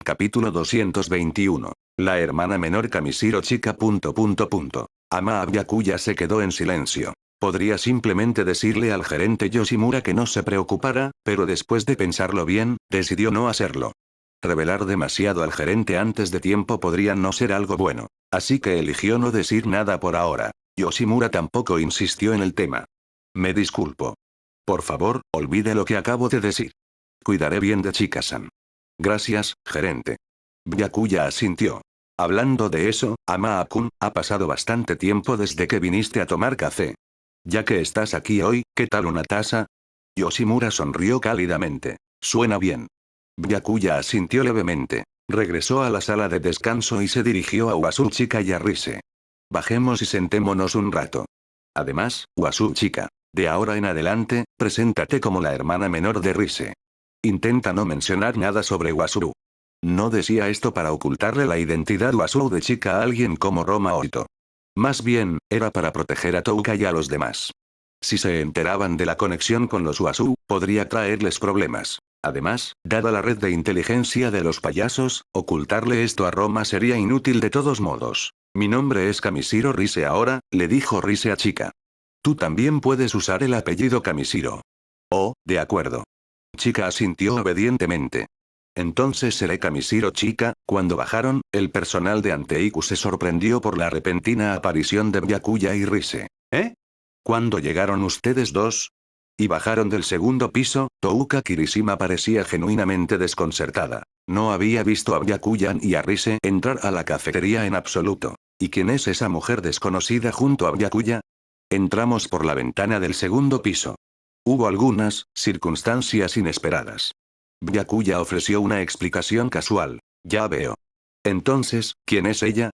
Capítulo 221. La hermana menor Kamishiro chica. Ama Byakuya se quedó en silencio. Podría simplemente decirle al gerente Yoshimura que no se preocupara, pero después de pensarlo bien, decidió no hacerlo. Revelar demasiado al gerente antes de tiempo podría no ser algo bueno. Así que eligió no decir nada por ahora. Yoshimura tampoco insistió en el tema. Me disculpo. Por favor, olvide lo que acabo de decir. Cuidaré bien de Chika-san. Gracias, gerente. Byakuya asintió. Hablando de eso, Ama-kun, ha pasado bastante tiempo desde que viniste a tomar café. Ya que estás aquí hoy, ¿qué tal una taza? Yoshimura sonrió cálidamente. Suena bien. Byakuya asintió levemente. Regresó a la sala de descanso y se dirigió a Wasu-chika y a Rise. Bajemos y sentémonos un rato. Además, Wasu-chika, de ahora en adelante, preséntate como la hermana menor de Rise. Intenta no mencionar nada sobre Wasuru. No decía esto para ocultarle la identidad Wasuru de chica a alguien como Roma Oito. Más bien, era para proteger a Touka y a los demás. Si se enteraban de la conexión con los Wasuru, podría traerles problemas. Además, dada la red de inteligencia de los payasos, ocultarle esto a Roma sería inútil de todos modos. Mi nombre es Kamishiro Rise ahora, le dijo Rise a Chika. Tú también puedes usar el apellido Kamishiro. Oh, de acuerdo. Chika asintió obedientemente. Entonces seré Kamishiro Chika. Cuando bajaron, el personal de Anteiku se sorprendió por la repentina aparición de Byakuya y Rise. ¿Eh? ¿Cuándo llegaron ustedes dos? Y bajaron del segundo piso. Touka Kirishima parecía genuinamente desconcertada. No había visto a Byakuya y a Rise entrar a la cafetería en absoluto. ¿Y quién es esa mujer desconocida junto a Byakuya? Entramos por la ventana del segundo piso. Hubo algunas circunstancias inesperadas. Byakuya ofreció una explicación casual. Ya veo. Entonces, ¿quién es ella?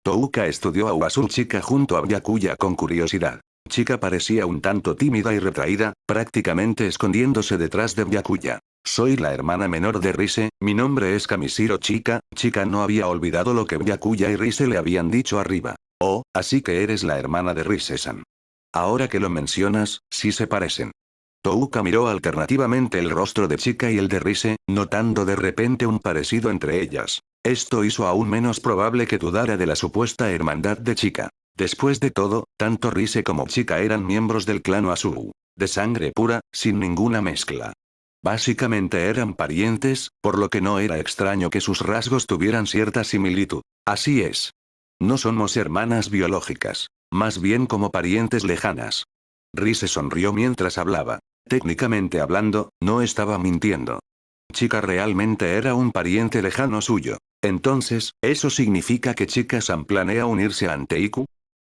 Touka estudió a Wasu-chika junto a Byakuya con curiosidad. Chika parecía un tanto tímida y retraída, prácticamente escondiéndose detrás de Byakuya. Soy la hermana menor de Rise, mi nombre es Kamishiro Chika. Chika no había olvidado lo que Byakuya y Rise le habían dicho arriba. Oh, así que eres la hermana de Rise-san. Ahora que lo mencionas, sí se parecen. Touka miró alternativamente el rostro de Chika y el de Rise, notando de repente un parecido entre ellas. Esto hizo aún menos probable que dudara de la supuesta hermandad de Chika. Después de todo, tanto Rise como Chika eran miembros del clan Wasuru. De sangre pura, sin ninguna mezcla. Básicamente eran parientes, por lo que no era extraño que sus rasgos tuvieran cierta similitud. Así es. No somos hermanas biológicas. Más bien como parientes lejanas. Rise sonrió mientras hablaba. Técnicamente hablando, no estaba mintiendo. Chika realmente era un pariente lejano suyo. Entonces, ¿eso significa que Chika-san planea unirse a Anteiku?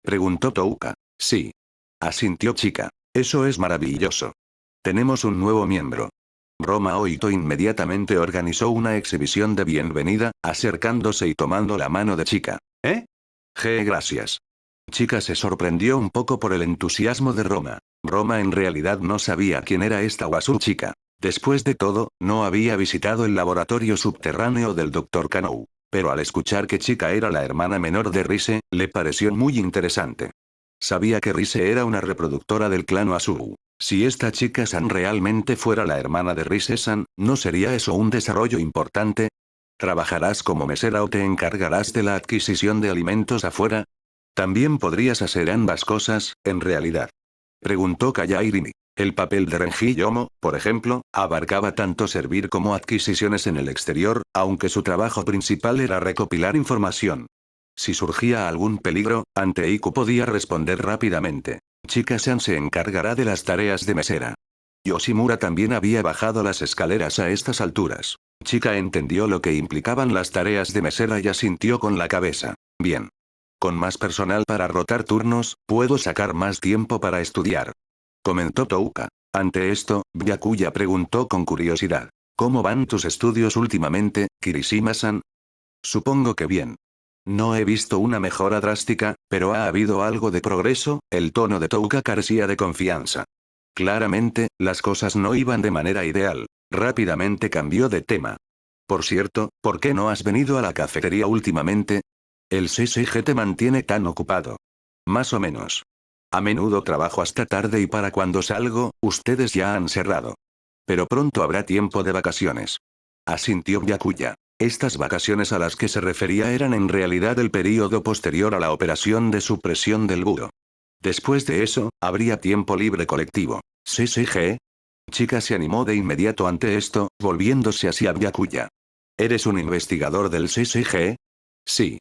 Preguntó Touka. Sí. Asintió Chika. Eso es maravilloso. Tenemos un nuevo miembro. Roma Oito inmediatamente organizó una exhibición de bienvenida, acercándose y tomando la mano de Chika. ¿Eh? Gracias. Chika se sorprendió un poco por el entusiasmo de Roma. Roma en realidad no sabía quién era esta Wasu-chika. Después de todo, no había visitado el laboratorio subterráneo del Dr. Kanou. Pero al escuchar que Chika era la hermana menor de Rise, le pareció muy interesante. Sabía que Rise era una reproductora del clan Wasuru. Si esta Chika-san realmente fuera la hermana de Rise-san, ¿no sería eso un desarrollo importante? ¿Trabajarás como mesera o te encargarás de la adquisición de alimentos afuera? También podrías hacer ambas cosas, en realidad. Preguntó Kayairimi. El papel de Renji Yomo, por ejemplo, abarcaba tanto servir como adquisiciones en el exterior, aunque su trabajo principal era recopilar información. Si surgía algún peligro, Anteiku podía responder rápidamente. Chika-san se encargará de las tareas de mesera. Yoshimura también había bajado las escaleras a estas alturas. Chika entendió lo que implicaban las tareas de mesera y asintió con la cabeza. Bien. Con más personal para rotar turnos, puedo sacar más tiempo para estudiar. Comentó Touka. Ante esto, Byakuya preguntó con curiosidad. ¿Cómo van tus estudios últimamente, Kirishima-san? Supongo que bien. No he visto una mejora drástica, pero ha habido algo de progreso. El tono de Touka carecía de confianza. Claramente, las cosas no iban de manera ideal. Rápidamente cambió de tema. Por cierto, ¿por qué no has venido a la cafetería últimamente? El CCG te mantiene tan ocupado. Más o menos. A menudo trabajo hasta tarde y para cuando salgo, ustedes ya han cerrado. Pero pronto habrá tiempo de vacaciones. Asintió Byakuya. Estas vacaciones a las que se refería eran en realidad el período posterior a la operación de supresión del buro. Después de eso, habría tiempo libre colectivo. ¿CCG? Chika se animó de inmediato ante esto, volviéndose hacia Byakuya. ¿Eres un investigador del CCG? Sí.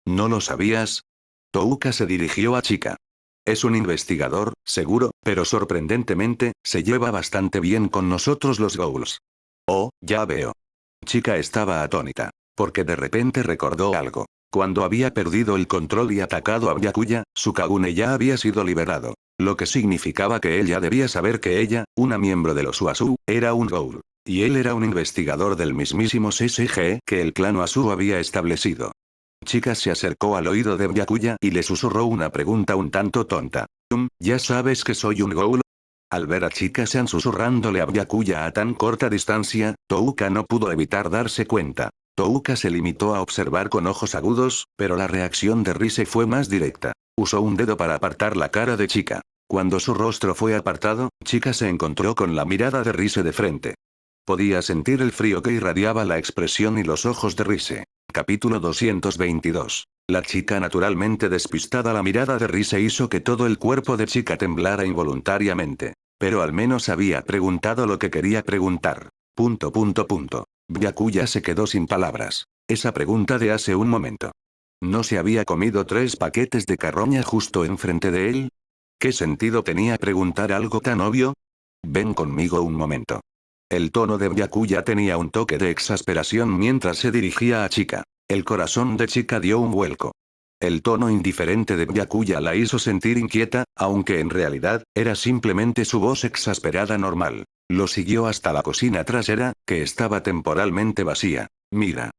¿No lo sabías? Touka se dirigió a Chika. Es un investigador, seguro, pero sorprendentemente, se lleva bastante bien con nosotros los Ghouls. Oh, ya veo. Chika estaba atónita. Porque de repente recordó algo. Cuando había perdido el control y atacado a Byakuya, Sukagune ya había sido liberado. Lo que significaba que ella debía saber que ella, una miembro de los Uasu, era un Ghoul. Y él era un investigador del mismísimo CCG que el clan Uasu había establecido. Chika se acercó al oído de Byakuya y le susurró una pregunta un tanto tonta. ¿Ya sabes que soy un Ghoul? Al ver a Chika-san susurrándole a Byakuya a tan corta distancia, Touka no pudo evitar darse cuenta. Touka se limitó a observar con ojos agudos, pero la reacción de Rise fue más directa. Usó un dedo para apartar la cara de Chika. Cuando su rostro fue apartado, Chika se encontró con la mirada de Rise de frente. Podía sentir el frío que irradiaba la expresión y los ojos de Rise. Capítulo 222. La chica naturalmente despistada. La mirada de Rise hizo que todo el cuerpo de Chika temblara involuntariamente. Pero al menos había preguntado lo que quería preguntar. Byakuya se quedó sin palabras. Esa pregunta de hace un momento. ¿No se había comido 3 paquetes de carroña justo enfrente de él? ¿Qué sentido tenía preguntar algo tan obvio? Ven conmigo un momento. El tono de Byakuya tenía un toque de exasperación mientras se dirigía a Chika. El corazón de Chika dio un vuelco. El tono indiferente de Byakuya la hizo sentir inquieta, aunque en realidad, era simplemente su voz exasperada normal. Lo siguió hasta la cocina trasera, que estaba temporalmente vacía. Mira.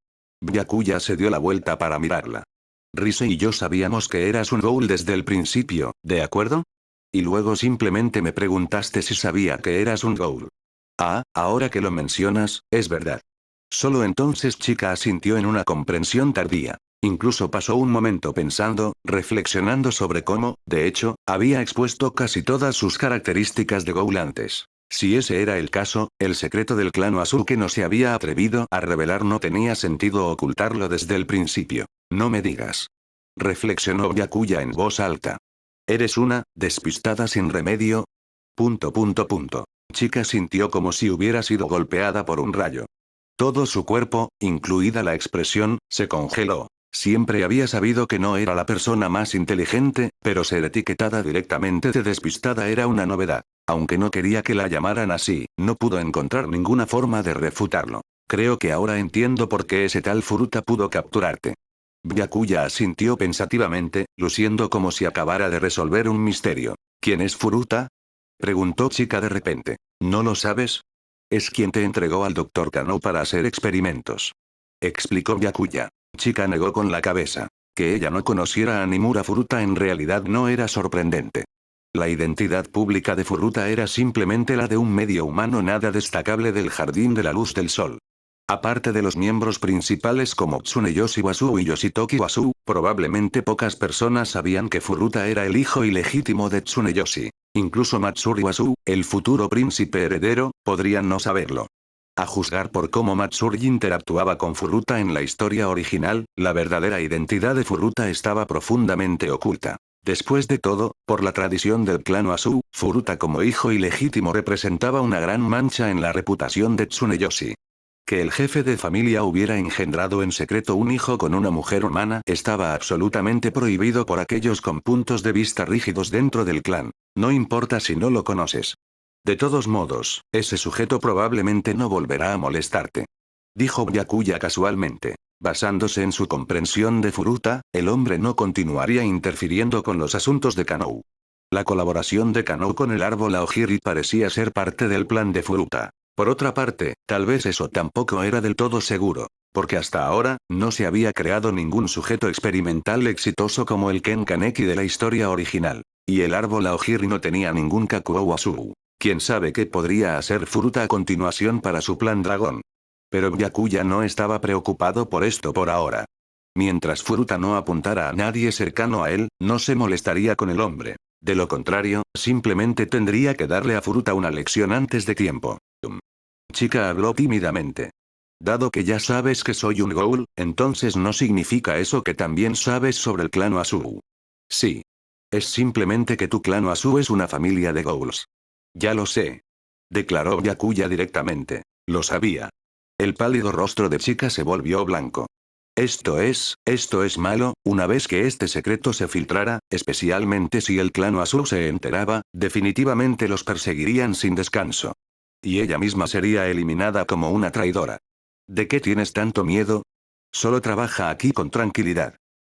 Byakuya se dio la vuelta para mirarla. Rise y yo sabíamos que eras un Ghoul desde el principio, ¿de acuerdo? Y luego simplemente me preguntaste si sabía que eras un Ghoul. Ah, ahora que lo mencionas, es verdad. Solo entonces Chika asintió en una comprensión tardía. Incluso pasó un momento pensando, reflexionando sobre cómo, de hecho, había expuesto casi todas sus características de Ghoul antes. Si ese era el caso, el secreto del clan Uasu que no se había atrevido a revelar no tenía sentido ocultarlo desde el principio. No me digas. Reflexionó Byakuya en voz alta. ¿Eres una despistada sin remedio? Chika sintió como si hubiera sido golpeada por un rayo. Todo su cuerpo, incluida la expresión, se congeló. Siempre había sabido que no era la persona más inteligente, pero ser etiquetada directamente de despistada era una novedad. Aunque no quería que la llamaran así, no pudo encontrar ninguna forma de refutarlo. Creo que ahora entiendo por qué ese tal Furuta pudo capturarte. Byakuya asintió pensativamente, luciendo como si acabara de resolver un misterio. ¿Quién es Furuta? Preguntó Chika de repente. ¿No lo sabes? Es quien te entregó al Dr. Kano para hacer experimentos. Explicó Byakuya. Chika negó con la cabeza. Que ella no conociera a Nimura Furuta en realidad no era sorprendente. La identidad pública de Furuta era simplemente la de un medio humano nada destacable del Jardín de la Luz del Sol. Aparte de los miembros principales como Tsuneyoshi Wasu y Yoshitoki Wasu, probablemente pocas personas sabían que Furuta era el hijo ilegítimo de Tsuneyoshi. Incluso Matsuri Wasu, el futuro príncipe heredero, podrían no saberlo. A juzgar por cómo Matsuri interactuaba con Furuta en la historia original, la verdadera identidad de Furuta estaba profundamente oculta. Después de todo, por la tradición del clan Uasu, Furuta como hijo ilegítimo representaba una gran mancha en la reputación de Tsuneyoshi. Que el jefe de familia hubiera engendrado en secreto un hijo con una mujer humana estaba absolutamente prohibido por aquellos con puntos de vista rígidos dentro del clan. No importa si no lo conoces. De todos modos, ese sujeto probablemente no volverá a molestarte. Dijo Byakuya casualmente. Basándose en su comprensión de Furuta, el hombre no continuaría interfiriendo con los asuntos de Kanou. La colaboración de Kanou con el árbol Aogiri parecía ser parte del plan de Furuta. Por otra parte, tal vez eso tampoco era del todo seguro, porque hasta ahora, no se había creado ningún sujeto experimental exitoso como el Ken Kaneki de la historia original. Y el árbol Aogiri no tenía ningún Kakuo Wasu. ¿Quién sabe qué podría hacer Furuta a continuación para su plan dragón? Pero Byakuya no estaba preocupado por esto por ahora. Mientras Furuta no apuntara a nadie cercano a él, no se molestaría con el hombre. De lo contrario, simplemente tendría que darle a Furuta una lección antes de tiempo. Chika habló tímidamente. Dado que ya sabes que soy un ghoul, entonces no significa eso que también sabes sobre el clan Oazu. Sí. Es simplemente que tu clan Oazu es una familia de ghouls. Ya lo sé. Declaró Byakuya directamente. Lo sabía. El pálido rostro de Chica se volvió blanco. Esto es malo, una vez que este secreto se filtrara, especialmente si el clan Oazu se enteraba, definitivamente los perseguirían sin descanso. Y ella misma sería eliminada como una traidora. ¿De qué tienes tanto miedo? Solo trabaja aquí con tranquilidad.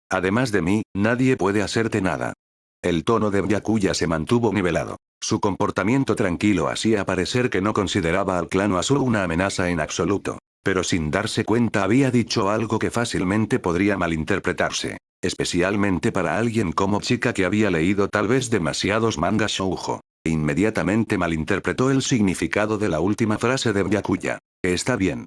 Además de mí, nadie puede hacerte nada. El tono de Byakuya se mantuvo nivelado. Su comportamiento tranquilo hacía parecer que no consideraba al clan Oazu una amenaza en absoluto. Pero sin darse cuenta había dicho algo que fácilmente podría malinterpretarse. Especialmente para alguien como Chica que había leído tal vez demasiados mangas shoujo. Inmediatamente malinterpretó el significado de la última frase de Byakuya. Está bien.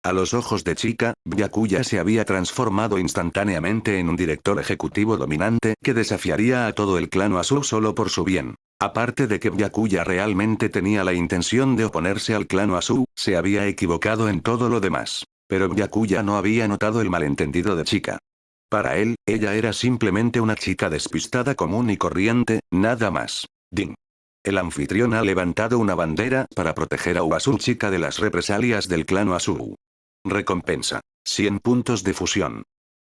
A los ojos de Chica, Byakuya se había transformado instantáneamente en un director ejecutivo dominante que desafiaría a todo el clan Oazu solo por su bien. Aparte de que Byakuya realmente tenía la intención de oponerse al clan Oazu, se había equivocado en todo lo demás. Pero Byakuya no había notado el malentendido de Chica. Para él, ella era simplemente una chica despistada común y corriente, nada más. Ding. El anfitrión ha levantado una bandera para proteger a Oazu Chica de las represalias del clan Oazu. Recompensa. 100 puntos de fusión.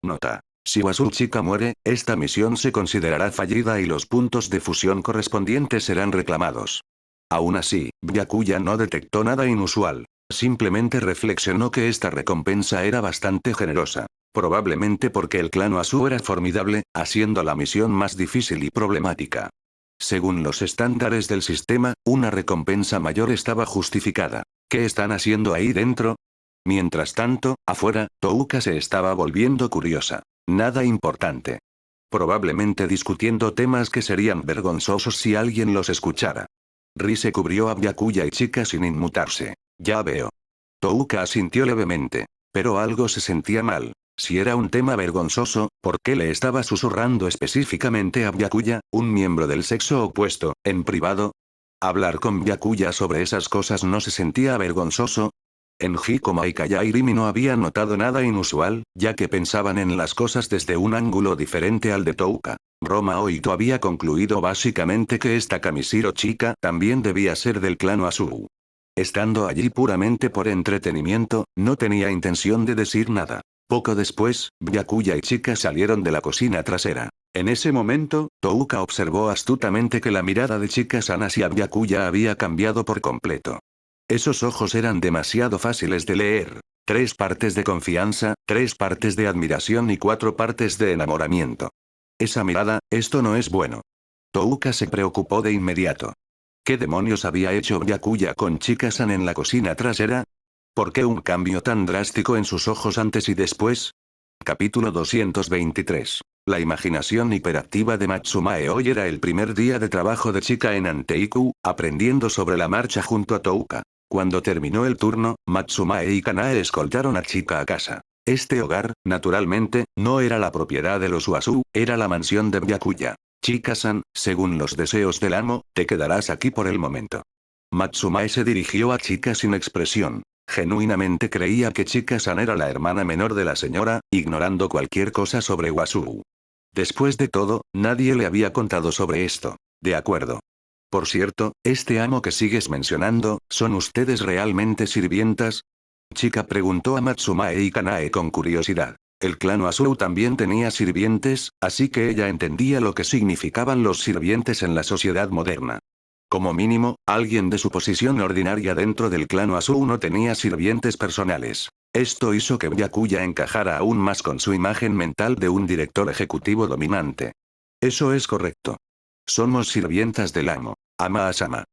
Nota. Si Oazu Chica muere, esta misión se considerará fallida y los puntos de fusión correspondientes serán reclamados. Aún así, Byakuya no detectó nada inusual. Simplemente reflexionó que esta recompensa era bastante generosa. Probablemente porque el clan Oazu era formidable, haciendo la misión más difícil y problemática. Según los estándares del sistema, una recompensa mayor estaba justificada. ¿Qué están haciendo ahí dentro? Mientras tanto, afuera, Touka se estaba volviendo curiosa. Nada importante. Probablemente discutiendo temas que serían vergonzosos si alguien los escuchara. Rise cubrió a Byakuya y Chica sin inmutarse. Ya veo. Touka asintió levemente. Pero algo se sentía mal. Si era un tema vergonzoso, ¿por qué le estaba susurrando específicamente a Byakuya, un miembro del sexo opuesto, en privado? Hablar con Byakuya sobre esas cosas no se sentía vergonzoso. En Hikoma y Kayairimi no había notado nada inusual, ya que pensaban en las cosas desde un ángulo diferente al de Touka. Roma Oito había concluido básicamente que esta Kamishiro chica también debía ser del clan Oazu. Estando allí puramente por entretenimiento, no tenía intención de decir nada. Poco después, Byakuya y Chica salieron de la cocina trasera. En ese momento, Touka observó astutamente que la mirada de Chica-san hacia Byakuya había cambiado por completo. Esos ojos eran demasiado fáciles de leer. 3 partes de confianza, 3 partes de admiración y 4 partes de enamoramiento. Esa mirada, esto no es bueno. Touka se preocupó de inmediato. ¿Qué demonios había hecho Byakuya con Chica-san en la cocina trasera? ¿Por qué un cambio tan drástico en sus ojos antes y después? Capítulo 223. La imaginación hiperactiva de Matsumae. Hoy era el primer día de trabajo de Chica en Anteiku, aprendiendo sobre la marcha junto a Touka. Cuando terminó el turno, Matsumae y Kanae escoltaron a Chica a casa. Este hogar, naturalmente, no era la propiedad de los Oazu, era la mansión de Byakuya. Chica-san, según los deseos del amo, te quedarás aquí por el momento. Matsumae se dirigió a Chica sin expresión. Genuinamente creía que Chica-san era la hermana menor de la señora, ignorando cualquier cosa sobre Oazu. Después de todo, nadie le había contado sobre esto. De acuerdo. Por cierto, este amo que sigues mencionando, ¿son ustedes realmente sirvientas? Chica preguntó a Matsumae y Kanae con curiosidad. El clan Oazu también tenía sirvientes, así que ella entendía lo que significaban los sirvientes en la sociedad moderna. Como mínimo, alguien de su posición ordinaria dentro del clan Oazu no tenía sirvientes personales. Esto hizo que Byakuya encajara aún más con su imagen mental de un director ejecutivo dominante. Eso es correcto. Somos sirvientas del amo. Ama-sama.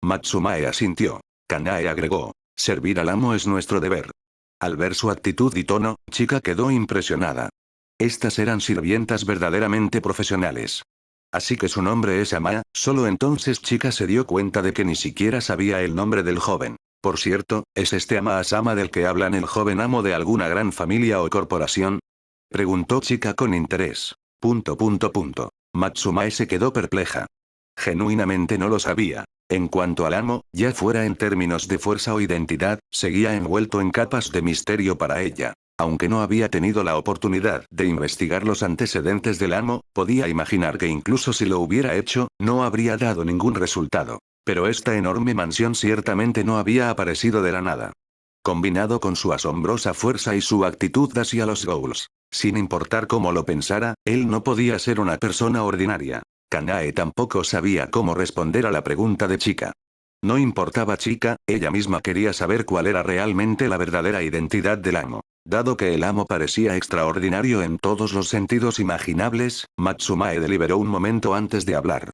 Matsumae asintió. Kanae agregó. Servir al amo es nuestro deber. Al ver su actitud y tono, Chica quedó impresionada. Estas eran sirvientas verdaderamente profesionales. Así que su nombre es Ama. Solo entonces Chica se dio cuenta de que ni siquiera sabía el nombre del joven. Por cierto, ¿es este Ama-sama del que hablan el joven amo de alguna gran familia o corporación? Preguntó Chica con interés. Matsumae se quedó perpleja. Genuinamente no lo sabía. En cuanto al amo, ya fuera en términos de fuerza o identidad, seguía envuelto en capas de misterio para ella. Aunque no había tenido la oportunidad de investigar los antecedentes del amo, podía imaginar que incluso si lo hubiera hecho, no habría dado ningún resultado. Pero esta enorme mansión ciertamente no había aparecido de la nada. Combinado con su asombrosa fuerza y su actitud hacia los ghouls. Sin importar cómo lo pensara, él no podía ser una persona ordinaria. Kanae tampoco sabía cómo responder a la pregunta de Chica. No importaba Chica, ella misma quería saber cuál era realmente la verdadera identidad del amo. Dado que el amo parecía extraordinario en todos los sentidos imaginables, Matsumae deliberó un momento antes de hablar.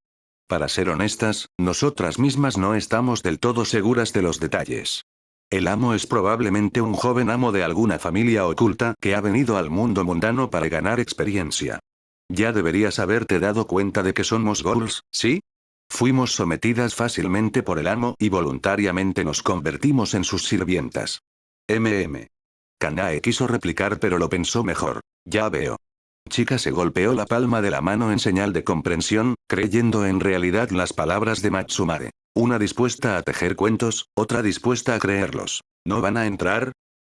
Para ser honestas, nosotras mismas no estamos del todo seguras de los detalles. El amo es probablemente un joven amo de alguna familia oculta que ha venido al mundo mundano para ganar experiencia. Ya deberías haberte dado cuenta de que somos ghouls, ¿sí? Fuimos sometidas fácilmente por el amo y voluntariamente nos convertimos en sus sirvientas. Kanae quiso replicar pero lo pensó mejor. Ya veo. Chica se golpeó la palma de la mano en señal de comprensión, creyendo en realidad las palabras de Matsumae. Una dispuesta a tejer cuentos, otra dispuesta a creerlos. ¿No van a entrar?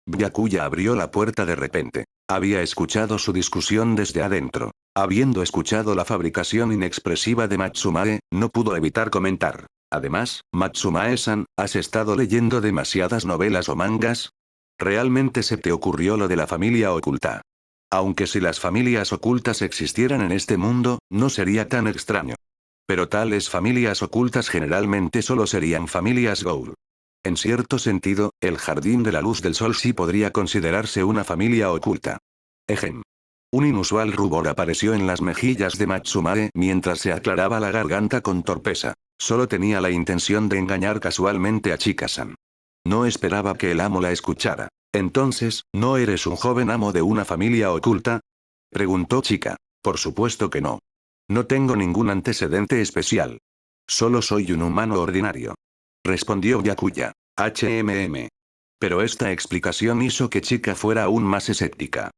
Byakuya abrió la puerta de repente. Había escuchado su discusión desde adentro. Habiendo escuchado la fabricación inexpresiva de Matsumae, no pudo evitar comentar. Además, Matsumae-san, ¿has estado leyendo demasiadas novelas o mangas? ¿Realmente se te ocurrió lo de la familia oculta? Aunque si las familias ocultas existieran en este mundo, no sería tan extraño. Pero tales familias ocultas generalmente solo serían familias ghoul. En cierto sentido, el Jardín de la Luz del Sol sí podría considerarse una familia oculta. Ejem. Un inusual rubor apareció en las mejillas de Matsumae mientras se aclaraba la garganta con torpeza. Solo tenía la intención de engañar casualmente a Chika-san. No esperaba que el amo la escuchara. Entonces, ¿no eres un joven amo de una familia oculta? Preguntó Chica. Por supuesto que no. No tengo ningún antecedente especial. Solo soy un humano ordinario. Respondió Byakuya. Pero esta explicación hizo que Chica fuera aún más escéptica.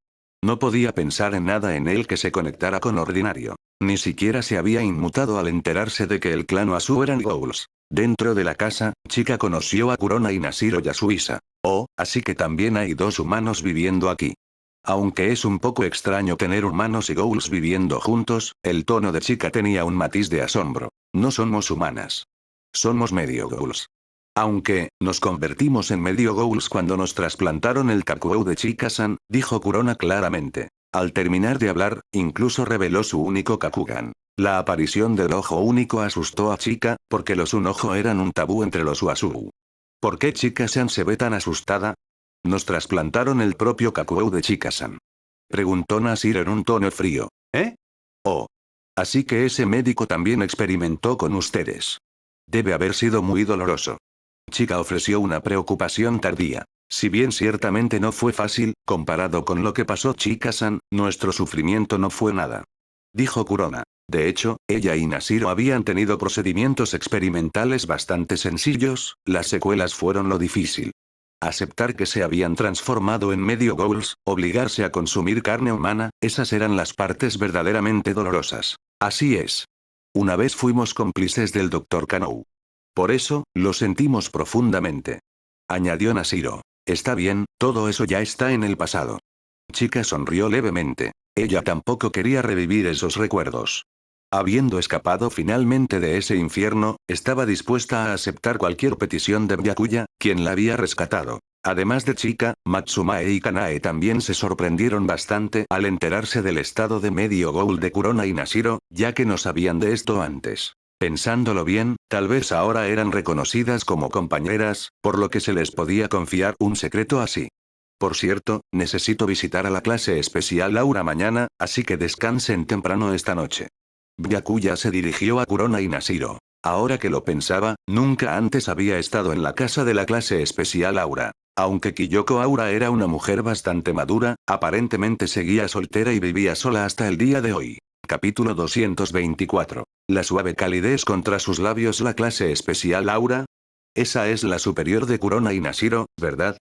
No podía pensar en nada en él que se conectara con ordinario. Ni siquiera se había inmutado al enterarse de que el clan Oazu eran ghouls. Dentro de la casa, Chica conoció a Kurona y Nashiro Yasuisa. Oh, así que también hay dos humanos viviendo aquí. Aunque es un poco extraño tener humanos y ghouls viviendo juntos, el tono de Chica tenía un matiz de asombro. No somos humanas. Somos medio ghouls. Aunque, nos convertimos en medio ghouls cuando nos trasplantaron el Kakuou de Chika-san, dijo Kurona claramente. Al terminar de hablar, incluso reveló su único Kakugan. La aparición del ojo único asustó a Chica, porque los unojo eran un tabú entre los Oazu. ¿Por qué Chika-san se ve tan asustada? Nos trasplantaron el propio Kakuou de Chika-san. Preguntó Nashiro en un tono frío. ¿Eh? Oh. Así que ese médico también experimentó con ustedes. Debe haber sido muy doloroso. Chica ofreció una preocupación tardía. Si bien ciertamente no fue fácil, comparado con lo que pasó Chika-san, nuestro sufrimiento no fue nada. Dijo Kurona. De hecho, ella y Nashiro habían tenido procedimientos experimentales bastante sencillos, las secuelas fueron lo difícil. Aceptar que se habían transformado en medio ghouls, obligarse a consumir carne humana, esas eran las partes verdaderamente dolorosas. Así es. Una vez fuimos cómplices del Dr. Kanou. Por eso, lo sentimos profundamente. Añadió Nashiro. Está bien, todo eso ya está en el pasado. Chica sonrió levemente. Ella tampoco quería revivir esos recuerdos. Habiendo escapado finalmente de ese infierno, estaba dispuesta a aceptar cualquier petición de Byakuya, quien la había rescatado. Además de Chica, Matsumae y Kanae también se sorprendieron bastante al enterarse del estado de medio ghoul de Kurona y Nashiro, ya que no sabían de esto antes. Pensándolo bien, tal vez ahora eran reconocidas como compañeras, por lo que se les podía confiar un secreto así. Por cierto, necesito visitar a la clase especial Aura mañana, así que descansen temprano esta noche. Byakuya se dirigió a Kurona y Nashiro. Ahora que lo pensaba, nunca antes había estado en la casa de la clase especial Aura. Aunque Kyoko Aura era una mujer bastante madura, aparentemente seguía soltera y vivía sola hasta el día de hoy. Capítulo 224. La suave calidez contra sus labios. La clase especial Aura. Esa es la superior de Kurona y Nashiro, ¿verdad?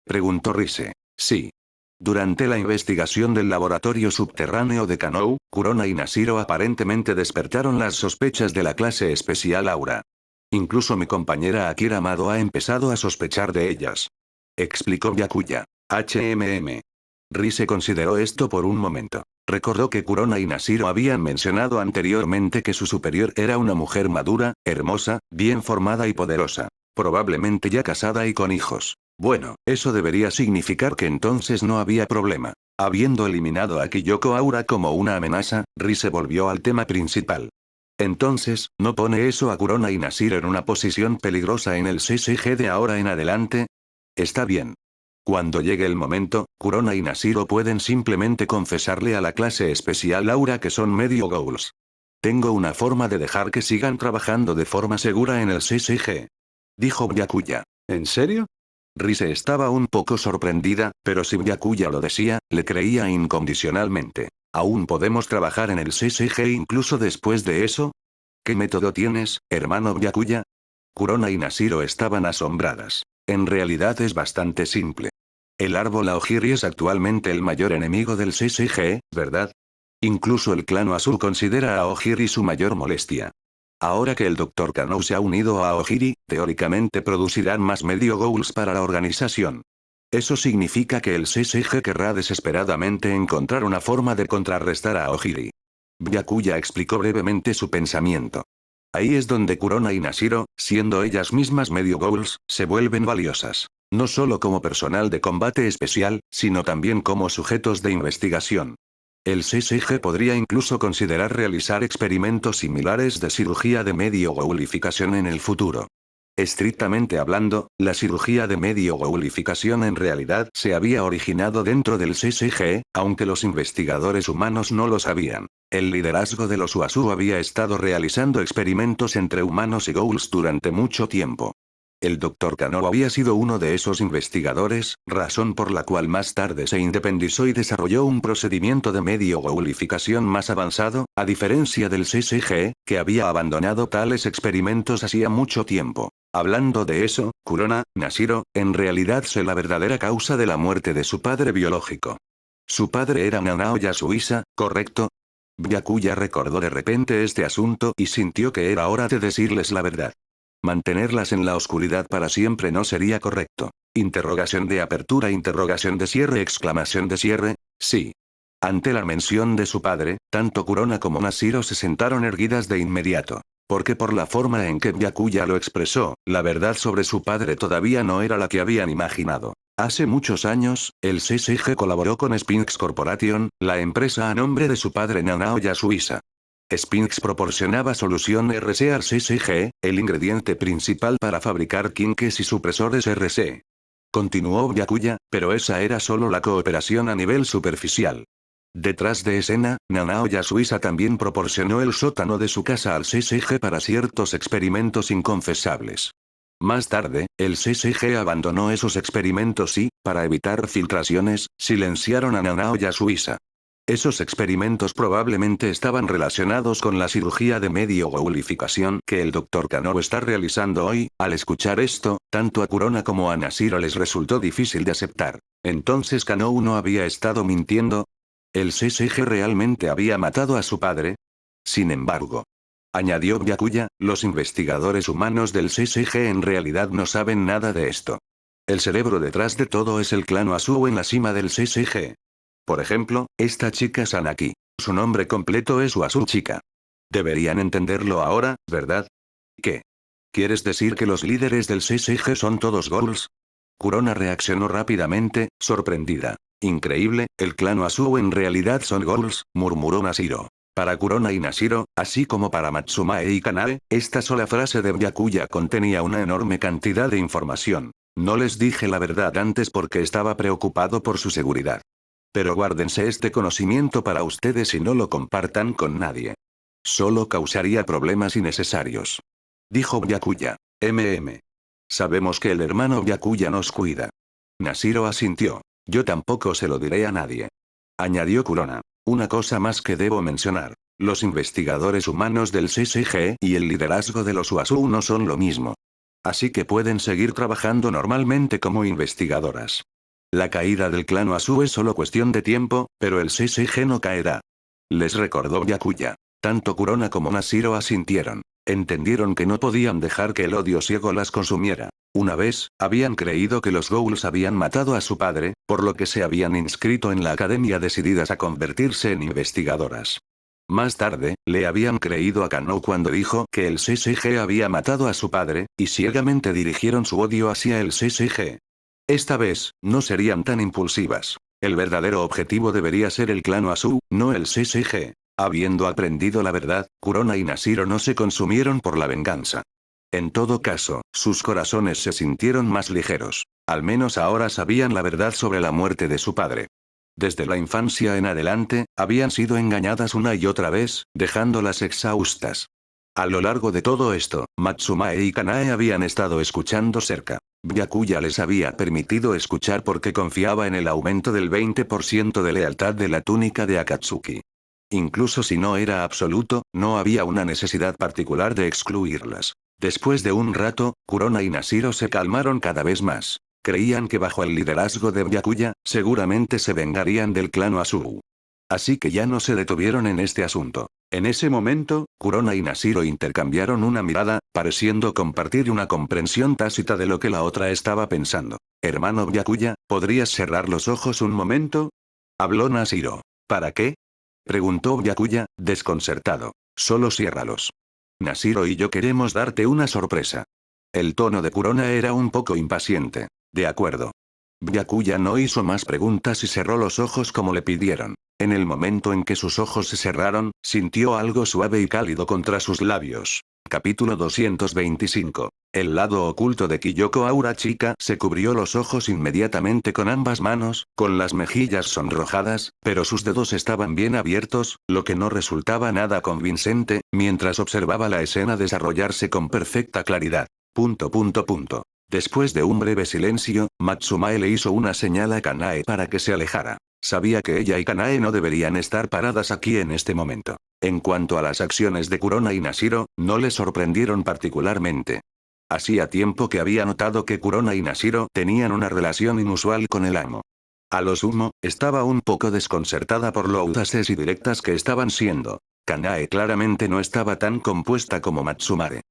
Preguntó Rise. Sí. Durante la investigación del laboratorio subterráneo de Kanou, Kurona y Nashiro aparentemente despertaron las sospechas de la clase especial Aura. Incluso mi compañera Akira Amado ha empezado a sospechar de ellas. Explicó Byakuya. Rise consideró esto por un momento. Recordó que Kurona y Nashiro habían mencionado anteriormente que su superior era una mujer madura, hermosa, bien formada y poderosa. Probablemente ya casada y con hijos. Bueno, eso debería significar que entonces no había problema. Habiendo eliminado a Kyoko Aura como una amenaza, Rise volvió al tema principal. Entonces, ¿no pone eso a Kurona y Nashiro en una posición peligrosa en el CCG de ahora en adelante? Está bien. Cuando llegue el momento, Kurona y Nashiro pueden simplemente confesarle a la clase especial Aura que son medio ghouls. Tengo una forma de dejar que sigan trabajando de forma segura en el CCG. Dijo Byakuya. ¿En serio? Rise estaba un poco sorprendida, pero si Byakuya lo decía, le creía incondicionalmente. ¿Aún podemos trabajar en el CCG incluso después de eso? ¿Qué método tienes, hermano Byakuya? Kurona y Nashiro estaban asombradas. En realidad es bastante simple. El árbol Aogiri es actualmente el mayor enemigo del CCG, ¿verdad? Incluso el clan Azul considera a Aogiri su mayor molestia. Ahora que el Dr. Kanou se ha unido a Aogiri, teóricamente producirán más medio ghouls para la organización. Eso significa que el CCG querrá desesperadamente encontrar una forma de contrarrestar a Aogiri. Byakuya explicó brevemente su pensamiento. Ahí es donde Kurona y Nashiro, siendo ellas mismas medio ghouls, se vuelven valiosas. No solo como personal de combate especial, sino también como sujetos de investigación. El CCG podría incluso considerar realizar experimentos similares de cirugía de medio ghoulificación en el futuro. Estrictamente hablando, la cirugía de medio ghoulificación en realidad se había originado dentro del CCG, aunque los investigadores humanos no lo sabían. El liderazgo de los Uasu había estado realizando experimentos entre humanos y ghouls durante mucho tiempo. El Dr. Kanou había sido uno de esos investigadores, razón por la cual más tarde se independizó y desarrolló un procedimiento de medio ghoulificación más avanzado, a diferencia del CCG, que había abandonado tales experimentos hacía mucho tiempo. Hablando de eso, Kurona, Nashiro, en realidad sé la verdadera causa de la muerte de su padre biológico. Su padre era Nanao Yasuisa, ¿correcto? Byakuya recordó de repente este asunto y sintió que era hora de decirles la verdad. Mantenerlas en la oscuridad para siempre no sería correcto. Interrogación de apertura, interrogación de cierre, exclamación de cierre, sí. Ante la mención de su padre, tanto Kurona como Nashiro se sentaron erguidas de inmediato. Porque por la forma en que Byakuya lo expresó, la verdad sobre su padre todavía no era la que habían imaginado. Hace muchos años, el CCG colaboró con Sphinx Corporation, la empresa a nombre de su padre Nanao Yasuisa. Sphinx proporcionaba solución RC al CCG, el ingrediente principal para fabricar quinques y supresores RC. Continuó Byakuya, pero esa era solo la cooperación a nivel superficial. Detrás de escena, Nanao Yasuisa también proporcionó el sótano de su casa al CCG para ciertos experimentos inconfesables. Más tarde, el CCG abandonó esos experimentos y, para evitar filtraciones, silenciaron a Nanao Yasuisa. Esos experimentos probablemente estaban relacionados con la cirugía de medio ghoulificación que el Dr. Kanou está realizando hoy. Al escuchar esto, tanto a Kurona como a Nashiro les resultó difícil de aceptar. Entonces Kanou no había estado mintiendo. ¿El CCG realmente había matado a su padre? Sin embargo, añadió Byakuya, los investigadores humanos del CCG en realidad no saben nada de esto. El cerebro detrás de todo es el clan Oasu en la cima del CCG. Por ejemplo, esta chica Sanaki. Su nombre completo es Oasu Chica. Deberían entenderlo ahora, ¿verdad? ¿Qué? ¿Quieres decir que los líderes del CCG son todos ghouls? Kurona reaccionó rápidamente, sorprendida. Increíble, el clan Oasu en realidad son ghouls, murmuró Nashiro. Para Kurona y Nashiro, así como para Matsumae y Kanae, esta sola frase de Byakuya contenía una enorme cantidad de información. No les dije la verdad antes porque estaba preocupado por su seguridad. Pero guárdense este conocimiento para ustedes y no lo compartan con nadie. Solo causaría problemas innecesarios. Dijo Byakuya. Sabemos que el hermano Byakuya nos cuida. Nashiro asintió. Yo tampoco se lo diré a nadie. Añadió Kurona. Una cosa más que debo mencionar. Los investigadores humanos del CCG y el liderazgo de los Uasu no son lo mismo. Así que pueden seguir trabajando normalmente como investigadoras. La caída del clan Oasu es solo cuestión de tiempo, pero el CCG no caerá. Les recordó Byakuya. Tanto Kurona como Nashiro asintieron. Entendieron que no podían dejar que el odio ciego las consumiera. Una vez, habían creído que los Ghouls habían matado a su padre, por lo que se habían inscrito en la academia decididas a convertirse en investigadoras. Más tarde, le habían creído a Kano cuando dijo que el CCG había matado a su padre, y ciegamente dirigieron su odio hacia el CCG. Esta vez, no serían tan impulsivas. El verdadero objetivo debería ser el clan Asu, no el CCG. Habiendo aprendido la verdad, Kurona y Nashiro no se consumieron por la venganza. En todo caso, sus corazones se sintieron más ligeros. Al menos ahora sabían la verdad sobre la muerte de su padre. Desde la infancia en adelante, habían sido engañadas una y otra vez, dejándolas exhaustas. A lo largo de todo esto, Matsumae y Kanae habían estado escuchando cerca. Byakuya les había permitido escuchar porque confiaba en el aumento del 20% de lealtad de la túnica de Akatsuki. Incluso si no era absoluto, no había una necesidad particular de excluirlas. Después de un rato, Kurona y Nashiro se calmaron cada vez más. Creían que bajo el liderazgo de Byakuya, seguramente se vengarían del clan Asu. Así que ya no se detuvieron en este asunto. En ese momento, Kurona y Nashiro intercambiaron una mirada, pareciendo compartir una comprensión tácita de lo que la otra estaba pensando. Hermano Byakuya, ¿podrías cerrar los ojos un momento? Habló Nashiro. ¿Para qué? Preguntó Byakuya, desconcertado. Solo ciérralos. Nashiro y yo queremos darte una sorpresa. El tono de Kurona era un poco impaciente. De acuerdo. Byakuya no hizo más preguntas y cerró los ojos como le pidieron. En el momento en que sus ojos se cerraron, sintió algo suave y cálido contra sus labios. Capítulo 225. El lado oculto de Kyoko Aura Chica se cubrió los ojos inmediatamente con ambas manos, con las mejillas sonrojadas, pero sus dedos estaban bien abiertos, lo que no resultaba nada convincente, mientras observaba la escena desarrollarse con perfecta claridad. Después de un breve silencio, Matsumae le hizo una señal a Kanae para que se alejara. Sabía que ella y Kanae no deberían estar paradas aquí en este momento. En cuanto a las acciones de Kurona y Nashiro, no le sorprendieron particularmente. Hacía tiempo que había notado que Kurona y Nashiro tenían una relación inusual con el amo. A lo sumo, estaba un poco desconcertada por lo audaces y directas que estaban siendo. Kanae claramente no estaba tan compuesta como Matsumae.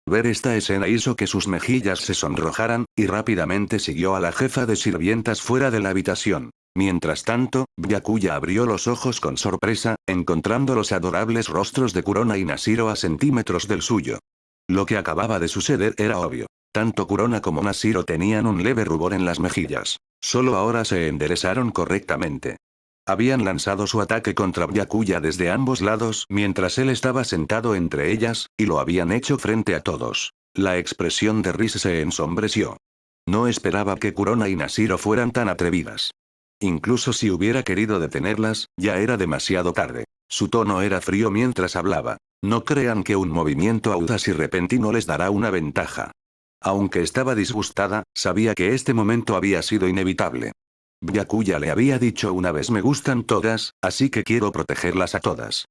Ver esta escena hizo que sus mejillas se sonrojaran, y rápidamente siguió a la jefa de sirvientas fuera de la habitación. Mientras tanto, Byakuya abrió los ojos con sorpresa, encontrando los adorables rostros de Kurona y Nashiro a centímetros del suyo. Lo que acababa de suceder era obvio. Tanto Kurona como Nashiro tenían un leve rubor en las mejillas. Solo ahora se enderezaron correctamente. Habían lanzado su ataque contra Byakuya desde ambos lados mientras él estaba sentado entre ellas, y lo habían hecho frente a todos. La expresión de Rise se ensombreció. No esperaba que Kurona y Nashiro fueran tan atrevidas. Incluso si hubiera querido detenerlas, ya era demasiado tarde. Su tono era frío mientras hablaba. No crean que un movimiento audaz y repentino les dará una ventaja. Aunque estaba disgustada, sabía que este momento había sido inevitable. Byakuya le había dicho una vez: me gustan todas, así que quiero protegerlas a todas.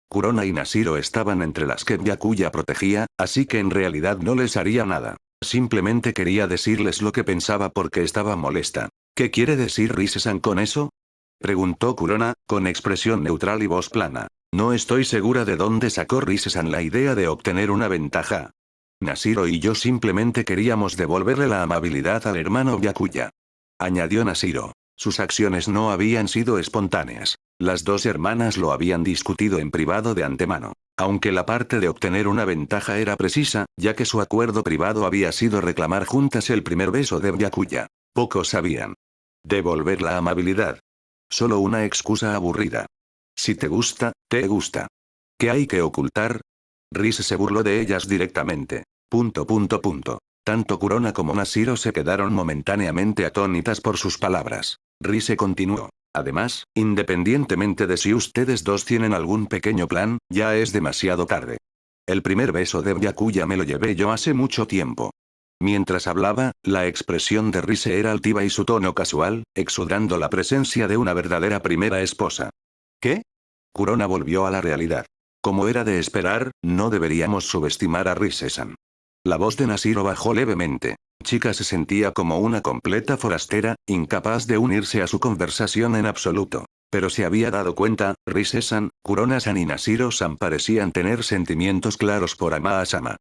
Kurona y Nashiro estaban entre las que Byakuya protegía, así que en realidad no les haría nada. Simplemente quería decirles lo que pensaba porque estaba molesta. ¿Qué quiere decir Rise-san con eso? Preguntó Kurona, con expresión neutral y voz plana. No estoy segura de dónde sacó Rise-san la idea de obtener una ventaja. Nashiro y yo simplemente queríamos devolverle la amabilidad al hermano Byakuya. Añadió Nashiro. Sus acciones no habían sido espontáneas. Las dos hermanas lo habían discutido en privado de antemano. Aunque la parte de obtener una ventaja era precisa, ya que su acuerdo privado había sido reclamar juntas el primer beso de Byakuya. Pocos sabían. Devolver la amabilidad. Solo una excusa aburrida. Si te gusta, te gusta. ¿Qué hay que ocultar? Rise se burló de ellas directamente. Tanto Kurona como Nashiro se quedaron momentáneamente atónitas por sus palabras. Rise continuó. Además, independientemente de si ustedes dos tienen algún pequeño plan, ya es demasiado tarde. El primer beso de Byakuya me lo llevé yo hace mucho tiempo. Mientras hablaba, la expresión de Rise era altiva y su tono casual, exudando la presencia de una verdadera primera esposa. ¿Qué? Kurona volvió a la realidad. Como era de esperar, no deberíamos subestimar a Rise-san. La voz de Nashiro bajó levemente. Chica se sentía como una completa forastera, incapaz de unirse a su conversación en absoluto. Pero se había dado cuenta, Rise-san, Kurona-san y Nashiro-san parecían tener sentimientos claros por Amaa-sama.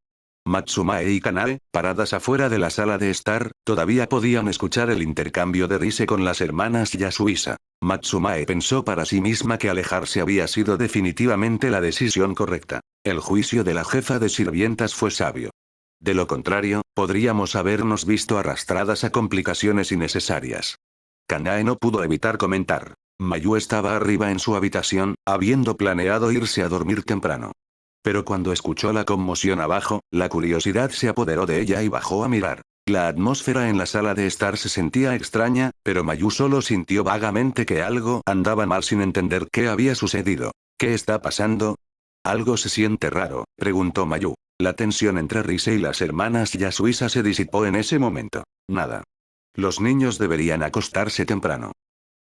Matsumae y Kanae, paradas afuera de la sala de estar, todavía podían escuchar el intercambio de Rise con las hermanas Yasuisa. Matsumae pensó para sí misma que alejarse había sido definitivamente la decisión correcta. El juicio de la jefa de sirvientas fue sabio. De lo contrario, podríamos habernos visto arrastradas a complicaciones innecesarias. Kanae no pudo evitar comentar. Mayu estaba arriba en su habitación, habiendo planeado irse a dormir temprano. Pero cuando escuchó la conmoción abajo, la curiosidad se apoderó de ella y bajó a mirar. La atmósfera en la sala de estar se sentía extraña, pero Mayu solo sintió vagamente que algo andaba mal sin entender qué había sucedido. ¿Qué está pasando? Algo se siente raro, preguntó Mayu. La tensión entre Rise y las hermanas Yasuisa se disipó en ese momento. Nada. Los niños deberían acostarse temprano,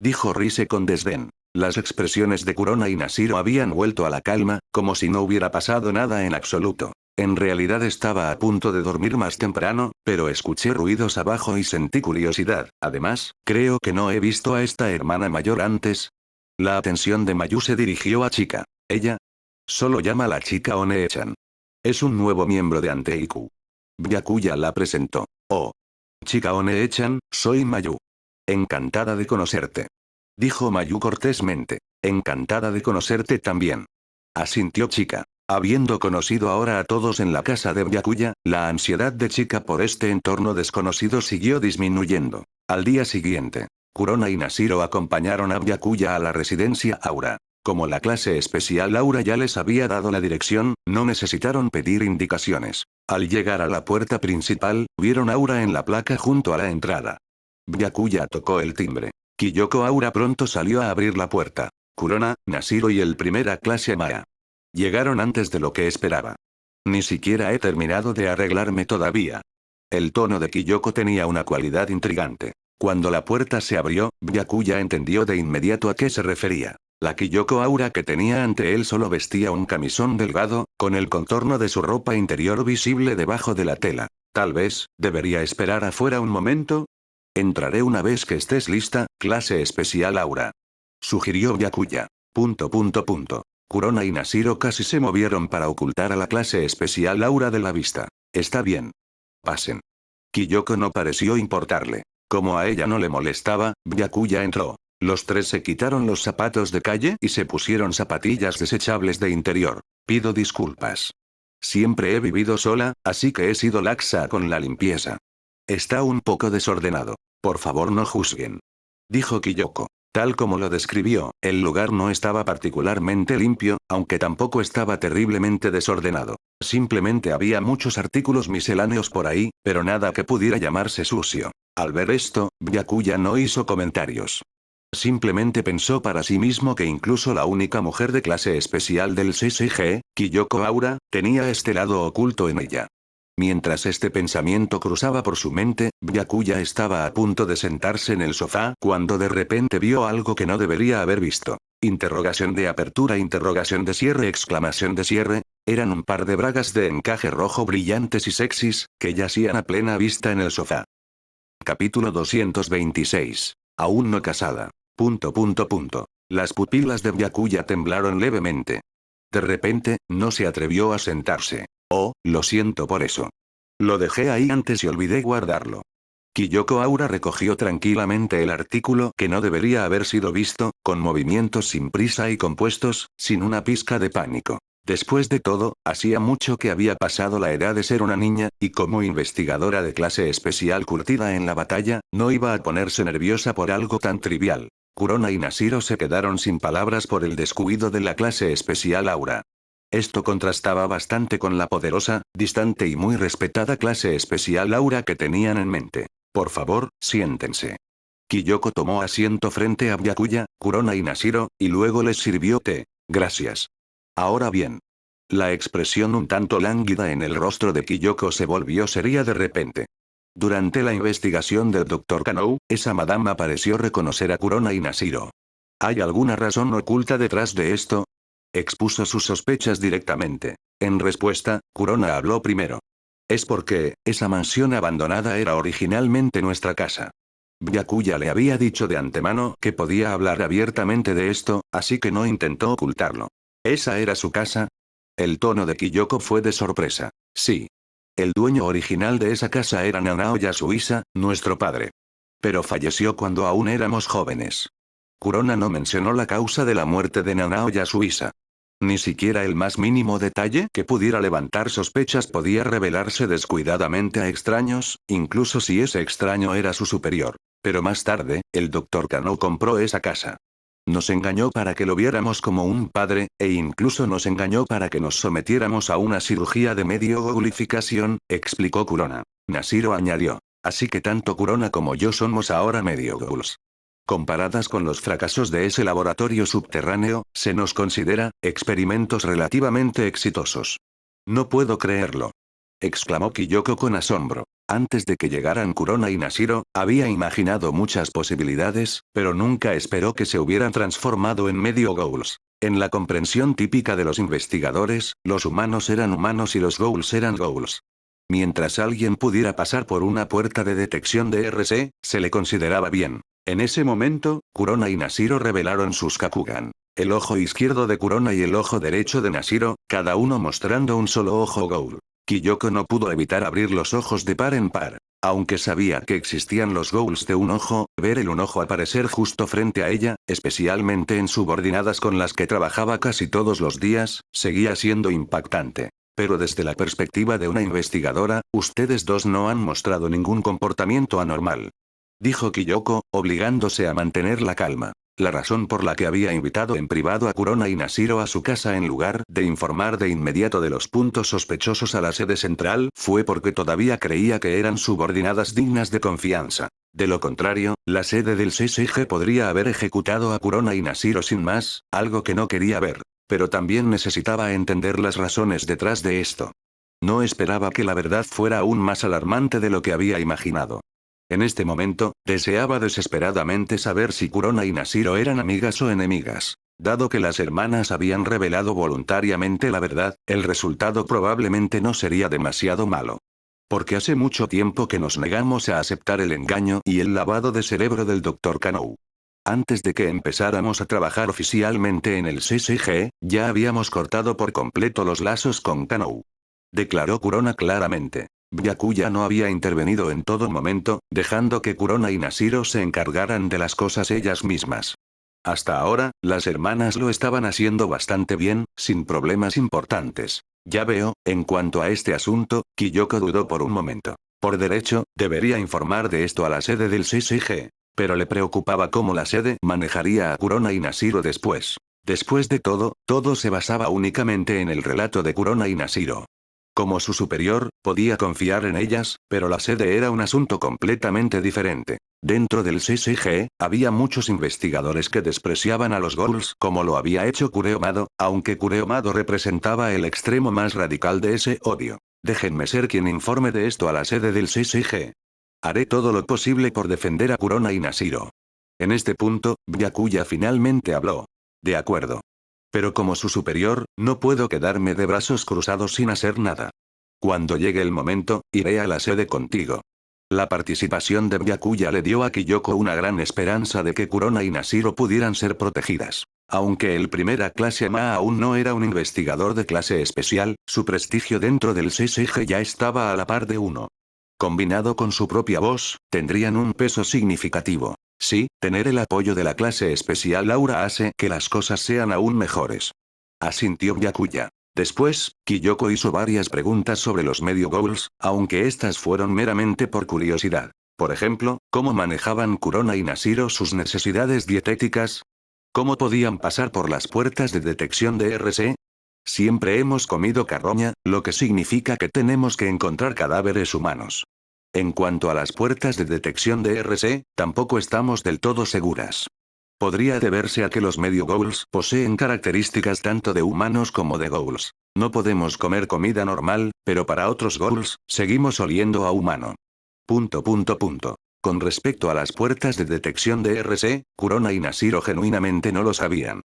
dijo Rise con desdén. Las expresiones de Kurona y Nashiro habían vuelto a la calma, como si no hubiera pasado nada en absoluto. En realidad estaba a punto de dormir más temprano, pero escuché ruidos abajo y sentí curiosidad. Además, creo que no he visto a esta hermana mayor antes. La atención de Mayu se dirigió a Chika. Ella solo llama a la chica One-chan. Es un nuevo miembro de Anteiku. Byakuya la presentó. Oh. Chica One-chan, soy Mayu. Encantada de conocerte, dijo Mayu cortésmente. Encantada de conocerte también, asintió Chika. Habiendo conocido ahora a todos en la casa de Byakuya, la ansiedad de Chika por este entorno desconocido siguió disminuyendo. Al día siguiente, Kurona y Nashiro acompañaron a Byakuya a la residencia Aura. Como la clase especial Aura ya les había dado la dirección, no necesitaron pedir indicaciones. Al llegar a la puerta principal, vieron Aura en la placa junto a la entrada. Byakuya tocó el timbre. Kyoko Aura pronto salió a abrir la puerta. Kurona, Nashiro y el primera clase Amaa llegaron antes de lo que esperaba. Ni siquiera he terminado de arreglarme todavía. El tono de Kyoko tenía una cualidad intrigante. Cuando la puerta se abrió, Byakuya entendió de inmediato a qué se refería. La Kyoko Aura que tenía ante él solo vestía un camisón delgado, con el contorno de su ropa interior visible debajo de la tela. Tal vez, debería esperar afuera un momento. Entraré una vez que estés lista, clase especial Aura, sugirió Byakuya. Kurona y Nashiro casi se movieron para ocultar a la clase especial Aura de la vista. Está bien. Pasen. Kyoko no pareció importarle. Como a ella no le molestaba, Byakuya entró. Los tres se quitaron los zapatos de calle y se pusieron zapatillas desechables de interior. Pido disculpas. Siempre he vivido sola, así que he sido laxa con la limpieza. Está un poco desordenado. Por favor no juzguen, dijo Kyoko. Tal como lo describió, el lugar no estaba particularmente limpio, aunque tampoco estaba terriblemente desordenado. Simplemente había muchos artículos misceláneos por ahí, pero nada que pudiera llamarse sucio. Al ver esto, Byakuya no hizo comentarios. Simplemente pensó para sí mismo que incluso la única mujer de clase especial del CCG, Kyoko Aura, tenía este lado oculto en ella. Mientras este pensamiento cruzaba por su mente, Byakuya estaba a punto de sentarse en el sofá cuando de repente vio algo que no debería haber visto. Interrogación de apertura, interrogación de cierre, exclamación de cierre. Eran un par de bragas de encaje rojo brillantes y sexys, que yacían a plena vista en el sofá. Capítulo 226. Aún no casada. Las pupilas de Byakuya temblaron levemente. De repente, no se atrevió a sentarse. Oh, lo siento por eso. Lo dejé ahí antes y olvidé guardarlo. Kyoko Aura recogió tranquilamente el artículo que no debería haber sido visto, con movimientos sin prisa y compuestos, sin una pizca de pánico. Después de todo, hacía mucho que había pasado la edad de ser una niña, y como investigadora de clase especial curtida en la batalla, no iba a ponerse nerviosa por algo tan trivial. Kurona y Nashiro se quedaron sin palabras por el descuido de la clase especial Aura. Esto contrastaba bastante con la poderosa, distante y muy respetada clase especial Aura que tenían en mente. Por favor, siéntense. Kyoko tomó asiento frente a Byakuya, Kurona y Nashiro, y luego les sirvió té. Gracias. Ahora bien. La expresión un tanto lánguida en el rostro de Kyoko se volvió seria de repente. Durante la investigación del Dr. Kanou, esa madama pareció reconocer a Kurona y Nashiro. ¿Hay alguna razón oculta detrás de esto? Expuso sus sospechas directamente. En respuesta, Kurona habló primero. Es porque, esa mansión abandonada era originalmente nuestra casa. Byakuya le había dicho de antemano que podía hablar abiertamente de esto, así que no intentó ocultarlo. ¿Esa era su casa? El tono de Kyoko fue de sorpresa. Sí. El dueño original de esa casa era Nanao Yasuhisa, nuestro padre. Pero falleció cuando aún éramos jóvenes. Kurona no mencionó la causa de la muerte de Nanao Yasuhisa. Ni siquiera el más mínimo detalle que pudiera levantar sospechas podía revelarse descuidadamente a extraños, incluso si ese extraño era su superior. Pero más tarde, el Dr. Kano compró esa casa. Nos engañó para que lo viéramos como un padre, e incluso nos engañó para que nos sometiéramos a una cirugía de medio goulificación, explicó Kurona. Nashiro añadió. Así que tanto Kurona como yo somos ahora medio ghouls. Comparadas con los fracasos de ese laboratorio subterráneo, se nos considera experimentos relativamente exitosos. No puedo creerlo. Exclamó Kyoko con asombro. Antes de que llegaran Kurona y Nashiro, había imaginado muchas posibilidades, pero nunca esperó que se hubieran transformado en medio ghouls. En la comprensión típica de los investigadores, los humanos eran humanos y los ghouls eran ghouls. Mientras alguien pudiera pasar por una puerta de detección de RC, se le consideraba bien. En ese momento, Kurona y Nashiro revelaron sus Kakugan. El ojo izquierdo de Kurona y el ojo derecho de Nashiro, cada uno mostrando un solo ojo ghoul. Kyoko no pudo evitar abrir los ojos de par en par. Aunque sabía que existían los ghouls de un ojo, ver un ojo aparecer justo frente a ella, especialmente en subordinadas con las que trabajaba casi todos los días, seguía siendo impactante. Pero desde la perspectiva de una investigadora, ustedes dos no han mostrado ningún comportamiento anormal. Dijo Kyoko, obligándose a mantener la calma. La razón por la que había invitado en privado a Kurona y Nashiro a su casa en lugar de informar de inmediato de los puntos sospechosos a la sede central fue porque todavía creía que eran subordinadas dignas de confianza. De lo contrario, la sede del CSG podría haber ejecutado a Kurona y Nashiro sin más, algo que no quería ver. Pero también necesitaba entender las razones detrás de esto. No esperaba que la verdad fuera aún más alarmante de lo que había imaginado. En este momento, deseaba desesperadamente saber si Kurona y Nashiro eran amigas o enemigas. Dado que las hermanas habían revelado voluntariamente la verdad, el resultado probablemente no sería demasiado malo. Porque hace mucho tiempo que nos negamos a aceptar el engaño y el lavado de cerebro del Dr. Kano. Antes de que empezáramos a trabajar oficialmente en el CSG, ya habíamos cortado por completo los lazos con Kano. Declaró Kurona claramente. Byakuya no había intervenido en todo momento, dejando que Kurona y Nashiro se encargaran de las cosas ellas mismas. Hasta ahora, las hermanas lo estaban haciendo bastante bien, sin problemas importantes. Ya veo, en cuanto a este asunto, Kyoko dudó por un momento. Por derecho, debería informar de esto a la sede del CSG. Pero le preocupaba cómo la sede manejaría a Kurona y Nashiro después. Después de todo, todo se basaba únicamente en el relato de Kurona y Nashiro. Como su superior, podía confiar en ellas, pero la sede era un asunto completamente diferente. Dentro del CSG, había muchos investigadores que despreciaban a los ghouls como lo había hecho Kureomado, aunque Kureomado representaba el extremo más radical de ese odio. Déjenme ser quien informe de esto a la sede del CSG. Haré todo lo posible por defender a Kurona y Nashiro. En este punto, Byakuya finalmente habló. De acuerdo. Pero como su superior, no puedo quedarme de brazos cruzados sin hacer nada. Cuando llegue el momento, iré a la sede contigo. La participación de Byakuya le dio a Kyoko una gran esperanza de que Kurona y Nashiro pudieran ser protegidas. Aunque el primera clase Ma aún no era un investigador de clase especial, su prestigio dentro del CSG ya estaba a la par de uno. Combinado con su propia voz, tendrían un peso significativo. Sí, tener el apoyo de la clase especial Laura hace que las cosas sean aún mejores. Asintió Byakuya. Después, Kyoko hizo varias preguntas sobre los medio ghouls, aunque estas fueron meramente por curiosidad. Por ejemplo, ¿cómo manejaban Kurona y Nashiro sus necesidades dietéticas? ¿Cómo podían pasar por las puertas de detección de RC? Siempre hemos comido carroña, lo que significa que tenemos que encontrar cadáveres humanos. En cuanto a las puertas de detección de RC, tampoco estamos del todo seguras. Podría deberse a que los medio ghouls poseen características tanto de humanos como de ghouls. No podemos comer comida normal, pero para otros ghouls, seguimos oliendo a humano. Con respecto a las puertas de detección de RC, Kurona y Nashiro genuinamente no lo sabían.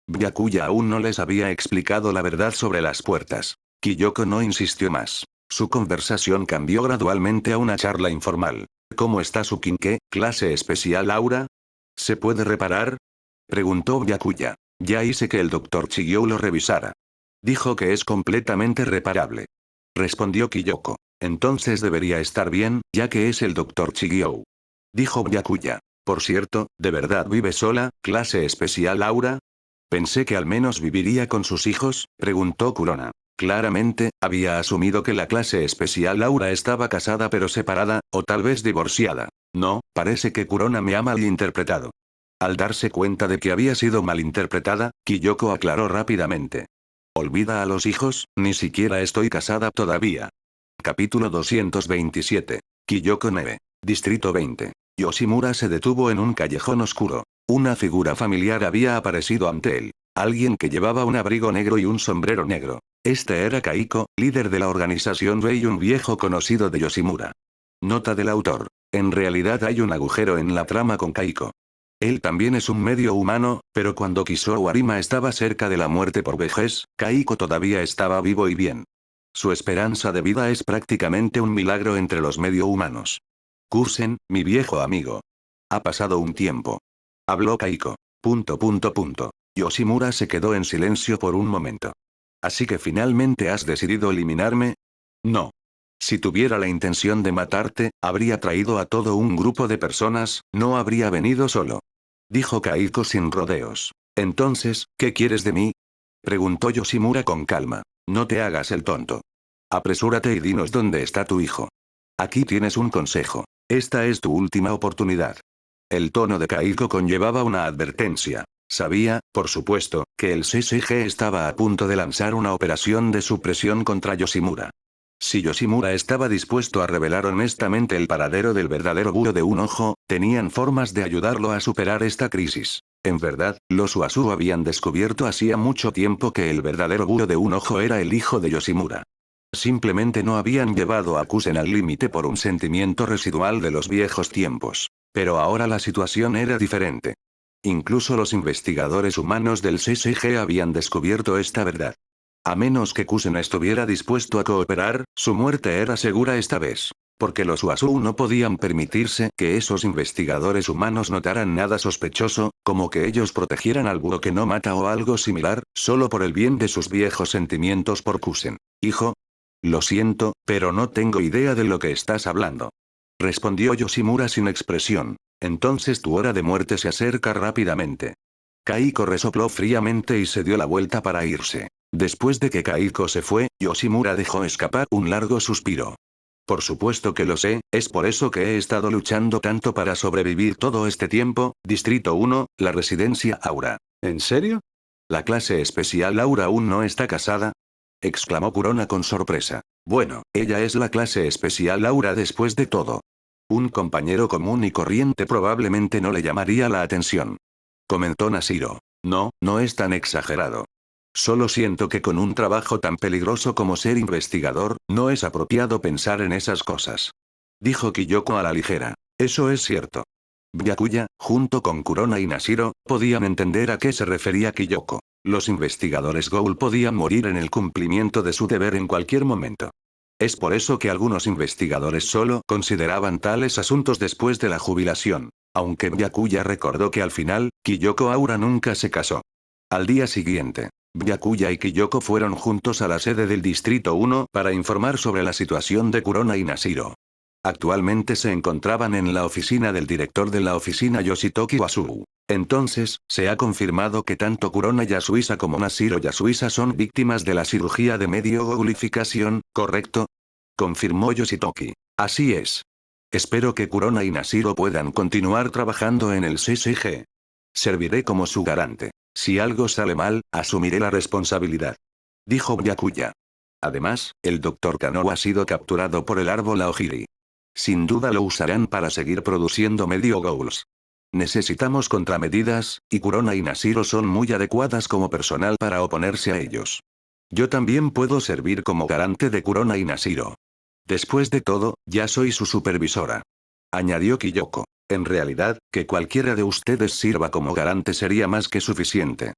Byakuya aún no les había explicado la verdad sobre las puertas. Kyoko no insistió más. Su conversación cambió gradualmente a una charla informal. cómo está su quinqué, clase especial aura? ¿Se puede reparar? Preguntó Byakuya. Ya hice que el Dr. Chiyou lo revisara. Dijo que es completamente reparable. Respondió Kyoko. Entonces debería estar bien, ya que es el Dr. Chiyou. Dijo Byakuya. Por cierto, ¿de verdad vive sola, clase especial aura? Pensé que al menos viviría con sus hijos, preguntó Kurona. Claramente, había asumido que la clase especial Laura estaba casada pero separada, o tal vez divorciada. No, parece que Kurona me ha malinterpretado. Al darse cuenta de que había sido malinterpretada, Kyoko aclaró rápidamente. Olvida a los hijos, ni siquiera estoy casada todavía. Capítulo 227. Kyoko Nebe. Distrito 20. Yoshimura se detuvo en un callejón oscuro. Una figura familiar había aparecido ante él. Alguien que llevaba un abrigo negro y un sombrero negro. Este era Kaiko, líder de la organización Rei y un viejo conocido de Yoshimura. Nota del autor. En realidad hay un agujero en la trama con Kaiko. Él también es un medio humano, pero cuando Kisou Arima estaba cerca de la muerte por vejez, Kaiko todavía estaba vivo y bien. Su esperanza de vida es prácticamente un milagro entre los medio humanos. Kusen, mi viejo amigo. Ha pasado un tiempo. Habló Kaiko. Yoshimura se quedó en silencio por un momento. ¿Así que finalmente has decidido eliminarme? No. Si tuviera la intención de matarte, habría traído a todo un grupo de personas, no habría venido solo. Dijo Kaiko sin rodeos. Entonces, ¿qué quieres de mí? Preguntó Yoshimura con calma. No te hagas el tonto. Apresúrate y dinos dónde está tu hijo. Aquí tienes un consejo. Esta es tu última oportunidad. El tono de Kaiko conllevaba una advertencia. Sabía, por supuesto, que el CCG estaba a punto de lanzar una operación de supresión contra Yoshimura. Si Yoshimura estaba dispuesto a revelar honestamente el paradero del verdadero búho de un ojo, tenían formas de ayudarlo a superar esta crisis. En verdad, los Uasu habían descubierto hacía mucho tiempo que el verdadero búho de un ojo era el hijo de Yoshimura. Simplemente no habían llevado a Kusen al límite por un sentimiento residual de los viejos tiempos. Pero ahora la situación era diferente. Incluso los investigadores humanos del CCG habían descubierto esta verdad. A menos que Kusen estuviera dispuesto a cooperar, su muerte era segura esta vez. Porque los Uasu no podían permitirse que esos investigadores humanos notaran nada sospechoso, como que ellos protegieran al búho que no mata o algo similar, solo por el bien de sus viejos sentimientos por Kusen. Hijo. Lo siento, pero no tengo idea de lo que estás hablando. Respondió Yoshimura sin expresión. Entonces tu hora de muerte se acerca rápidamente. Kaiko resopló fríamente y se dio la vuelta para irse. Después de que Kaiko se fue, Yoshimura dejó escapar un largo suspiro. Por supuesto que lo sé, es por eso que he estado luchando tanto para sobrevivir todo este tiempo. Distrito 1, la residencia Aura. ¿En serio? ¿La clase especial Aura aún no está casada? Exclamó Kurona con sorpresa. Bueno, ella es la clase especial Aura después de todo. Un compañero común y corriente probablemente no le llamaría la atención. Comentó Nashiro. No, no es tan exagerado. Solo siento que con un trabajo tan peligroso como ser investigador, no es apropiado pensar en esas cosas. Dijo Kyoko a la ligera. Eso es cierto. Byakuya, junto con Kurona y Nashiro, podían entender a qué se refería Kyoko. Los investigadores Ghoul podían morir en el cumplimiento de su deber en cualquier momento. Es por eso que algunos investigadores solo consideraban tales asuntos después de la jubilación. Aunque Byakuya recordó que al final, Kyoko Aura nunca se casó. Al día siguiente, Byakuya y Kyoko fueron juntos a la sede del Distrito 1 para informar sobre la situación de Kurona y Nashiro. Actualmente se encontraban en la oficina del director de la oficina Yoshitoki Wasu. Entonces, se ha confirmado que tanto Kurona Yasuisa como Nashiro Yasuisa son víctimas de la cirugía de medio goulificación, ¿correcto? Confirmó Yoshitoki. Así es. Espero que Kurona y Nashiro puedan continuar trabajando en el CCG. Serviré como su garante. Si algo sale mal, asumiré la responsabilidad. Dijo Byakuya. Además, el Dr. Kano ha sido capturado por el árbol Aogiri. Sin duda lo usarán para seguir produciendo medio ghouls. Necesitamos contramedidas, y Kurona y Nashiro son muy adecuadas como personal para oponerse a ellos. Yo también puedo servir como garante de Kurona y Nashiro. Después de todo, ya soy su supervisora. Añadió Kyoko. En realidad, que cualquiera de ustedes sirva como garante sería más que suficiente.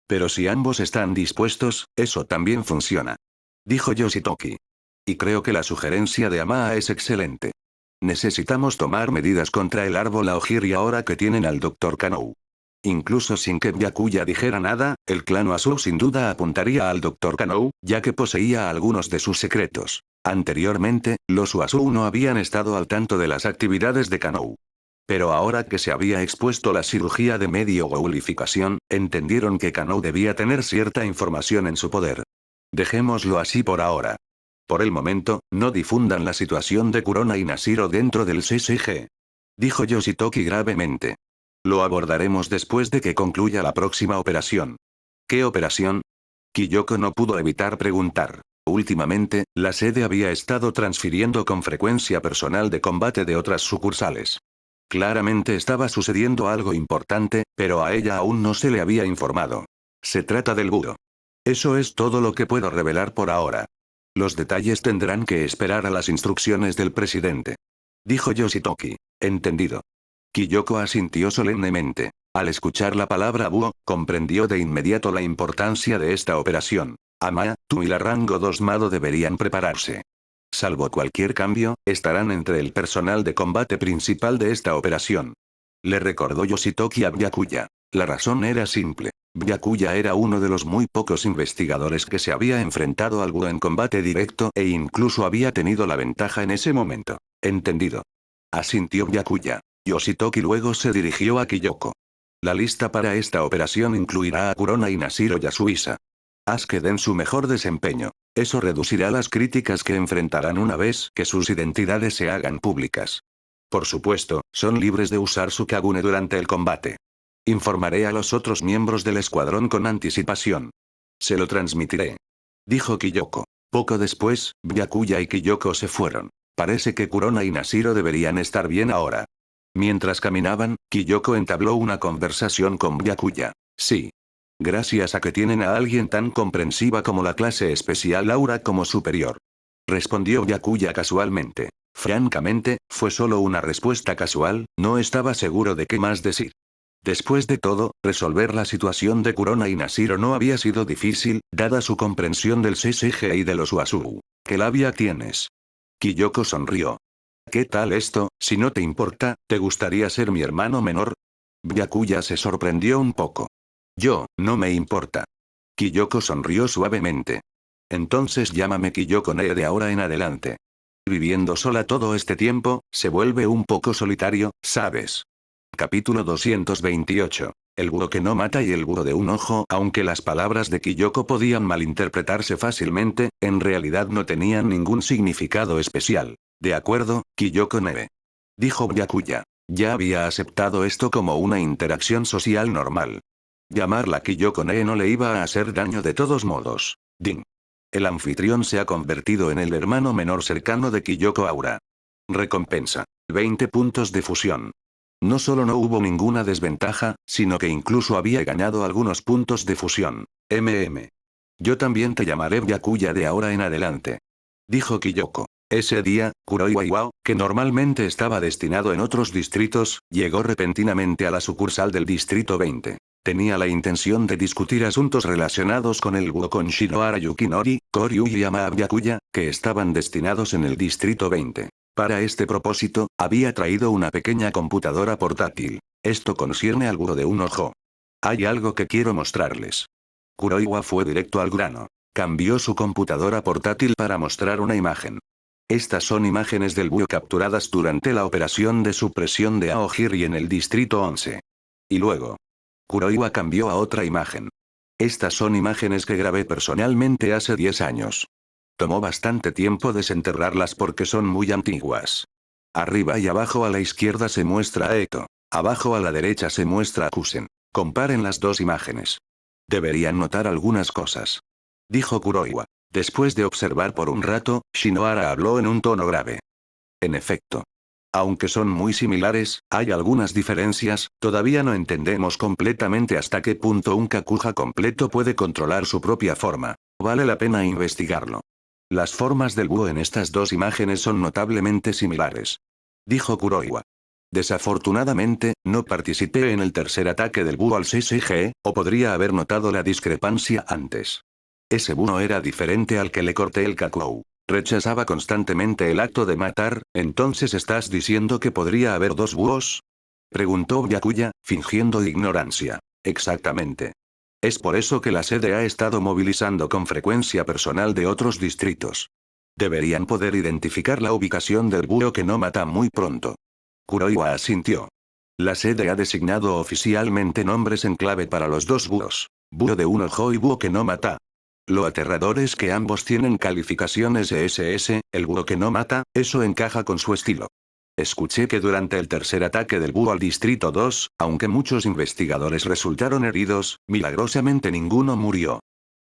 Pero si ambos están dispuestos, eso también funciona. Dijo Yoshitoki. Y creo que la sugerencia de Amaa es excelente. Necesitamos tomar medidas contra el árbol Aogiri ahora que tienen al Dr. Kanou. Incluso sin que Byakuya dijera nada, el clan Oazu sin duda apuntaría al Dr. Kanou, ya que poseía algunos de sus secretos. Anteriormente, los Oazu no habían estado al tanto de las actividades de Kanou. Pero ahora que se había expuesto la cirugía de medio goulificación, entendieron que Kanou debía tener cierta información en su poder. Dejémoslo así por ahora. Por el momento, no difundan la situación de Kurona y Nashiro dentro del CCG. Dijo Yoshitoki gravemente. Lo abordaremos después de que concluya la próxima operación. ¿Qué operación? Kyoko no pudo evitar preguntar. Últimamente, la sede había estado transfiriendo con frecuencia personal de combate de otras sucursales. Claramente estaba sucediendo algo importante, pero a ella aún no se le había informado. Se trata del budo. Eso es todo lo que puedo revelar por ahora. Los detalles tendrán que esperar a las instrucciones del presidente. Dijo Yoshitoki. Entendido. Kyoko asintió solemnemente. Al escuchar la palabra búho, comprendió de inmediato la importancia de esta operación. Ama, tú y la rango 2 Mado deberían prepararse. Salvo cualquier cambio, estarán entre el personal de combate principal de esta operación. Le recordó Yoshitoki a Byakuya. La razón era simple. Byakuya era uno de los muy pocos investigadores que se había enfrentado al búho en combate directo e incluso había tenido la ventaja en ese momento. Entendido. Asintió Byakuya. Yoshitoki luego se dirigió a Kyoko. La lista para esta operación incluirá a Kurona y Nashiro Yasuisa. Haz que den su mejor desempeño. Eso reducirá las críticas que enfrentarán una vez que sus identidades se hagan públicas. Por supuesto, son libres de usar su Kagune durante el combate. Informaré a los otros miembros del escuadrón con anticipación. Se lo transmitiré. Dijo Kyoko. Poco después, Byakuya y Kyoko se fueron. Parece que Kurona y Nashiro deberían estar bien ahora. Mientras caminaban, Kyoko entabló una conversación con Byakuya. Sí. Gracias a que tienen a alguien tan comprensiva como la clase especial Aura como superior. Respondió Byakuya casualmente. Francamente, fue solo una respuesta casual, no estaba seguro de qué más decir. Después de todo, resolver la situación de Kurona y Nashiro no había sido difícil, dada su comprensión del CCG y de los Oazu. ¿Qué labia tienes? Kyoko sonrió. ¿Qué tal esto? Si no te importa, ¿te gustaría ser mi hermano menor? Byakuya se sorprendió un poco. No me importa. Kyoko sonrió suavemente. Entonces llámame Kyoko-ne de ahora en adelante. Viviendo sola todo este tiempo, se vuelve un poco solitario, ¿sabes? Capítulo 228. El búho que no mata y el búho de un ojo. Aunque las palabras de Kyoko podían malinterpretarse fácilmente, en realidad no tenían ningún significado especial. De acuerdo, Kyoko-ne. Dijo Byakuya. Ya había aceptado esto como una interacción social normal. Llamarla Kyoko-ne no le iba a hacer daño de todos modos. Din. El anfitrión se ha convertido en el hermano menor cercano de Kyoko Aura. Recompensa. 20 puntos de fusión. No solo no hubo ninguna desventaja, sino que incluso había ganado algunos puntos de fusión. Yo también te llamaré Byakuya de ahora en adelante. Dijo Kyoko. Ese día, Kuroiwa Iwao, que normalmente estaba destinado en otros distritos, llegó repentinamente a la sucursal del distrito 20. Tenía la intención de discutir asuntos relacionados con el búho con Shinohara Yukinori, Koryu y Yama Byakuya, que estaban destinados en el distrito 20. Para este propósito, había traído una pequeña computadora portátil. Esto concierne al búho de un ojo. Hay algo que quiero mostrarles. Kuroiwa fue directo al grano. Cambió su computadora portátil para mostrar una imagen. Estas son imágenes del búho capturadas durante la operación de supresión de Aogiri en el distrito 11. Y luego, Kuroiwa cambió a otra imagen. Estas son imágenes que grabé personalmente hace 10 años. Tomó bastante tiempo desenterrarlas porque son muy antiguas. Arriba y abajo a la izquierda se muestra a Eto. Abajo a la derecha se muestra a Kusen. Comparen las dos imágenes. Deberían notar algunas cosas. Dijo Kuroiwa. Después de observar por un rato, Shinohara habló en un tono grave. En efecto. Aunque son muy similares, hay algunas diferencias, todavía no entendemos completamente hasta qué punto un Kakuja completo puede controlar su propia forma. Vale la pena investigarlo. Las formas del búho en estas dos imágenes son notablemente similares. Dijo Kuroiwa. Desafortunadamente, no participé en el tercer ataque del búho al CCG, o podría haber notado la discrepancia antes. Ese búho era diferente al que le corté el Kakou. Rechazaba constantemente el acto de matar. ¿Entonces estás diciendo que podría haber dos búhos? Preguntó Byakuya, fingiendo ignorancia. Exactamente. Es por eso que la sede ha estado movilizando con frecuencia personal de otros distritos. Deberían poder identificar la ubicación del búho que no mata muy pronto. Kuroiwa asintió. La sede ha designado oficialmente nombres en clave para los dos búhos. Búho de un ojo y búho que no mata. Lo aterrador es que ambos tienen calificaciones SS, el búho que no mata, eso encaja con su estilo. Escuché que durante el tercer ataque del búho al Distrito 2, aunque muchos investigadores resultaron heridos, milagrosamente ninguno murió.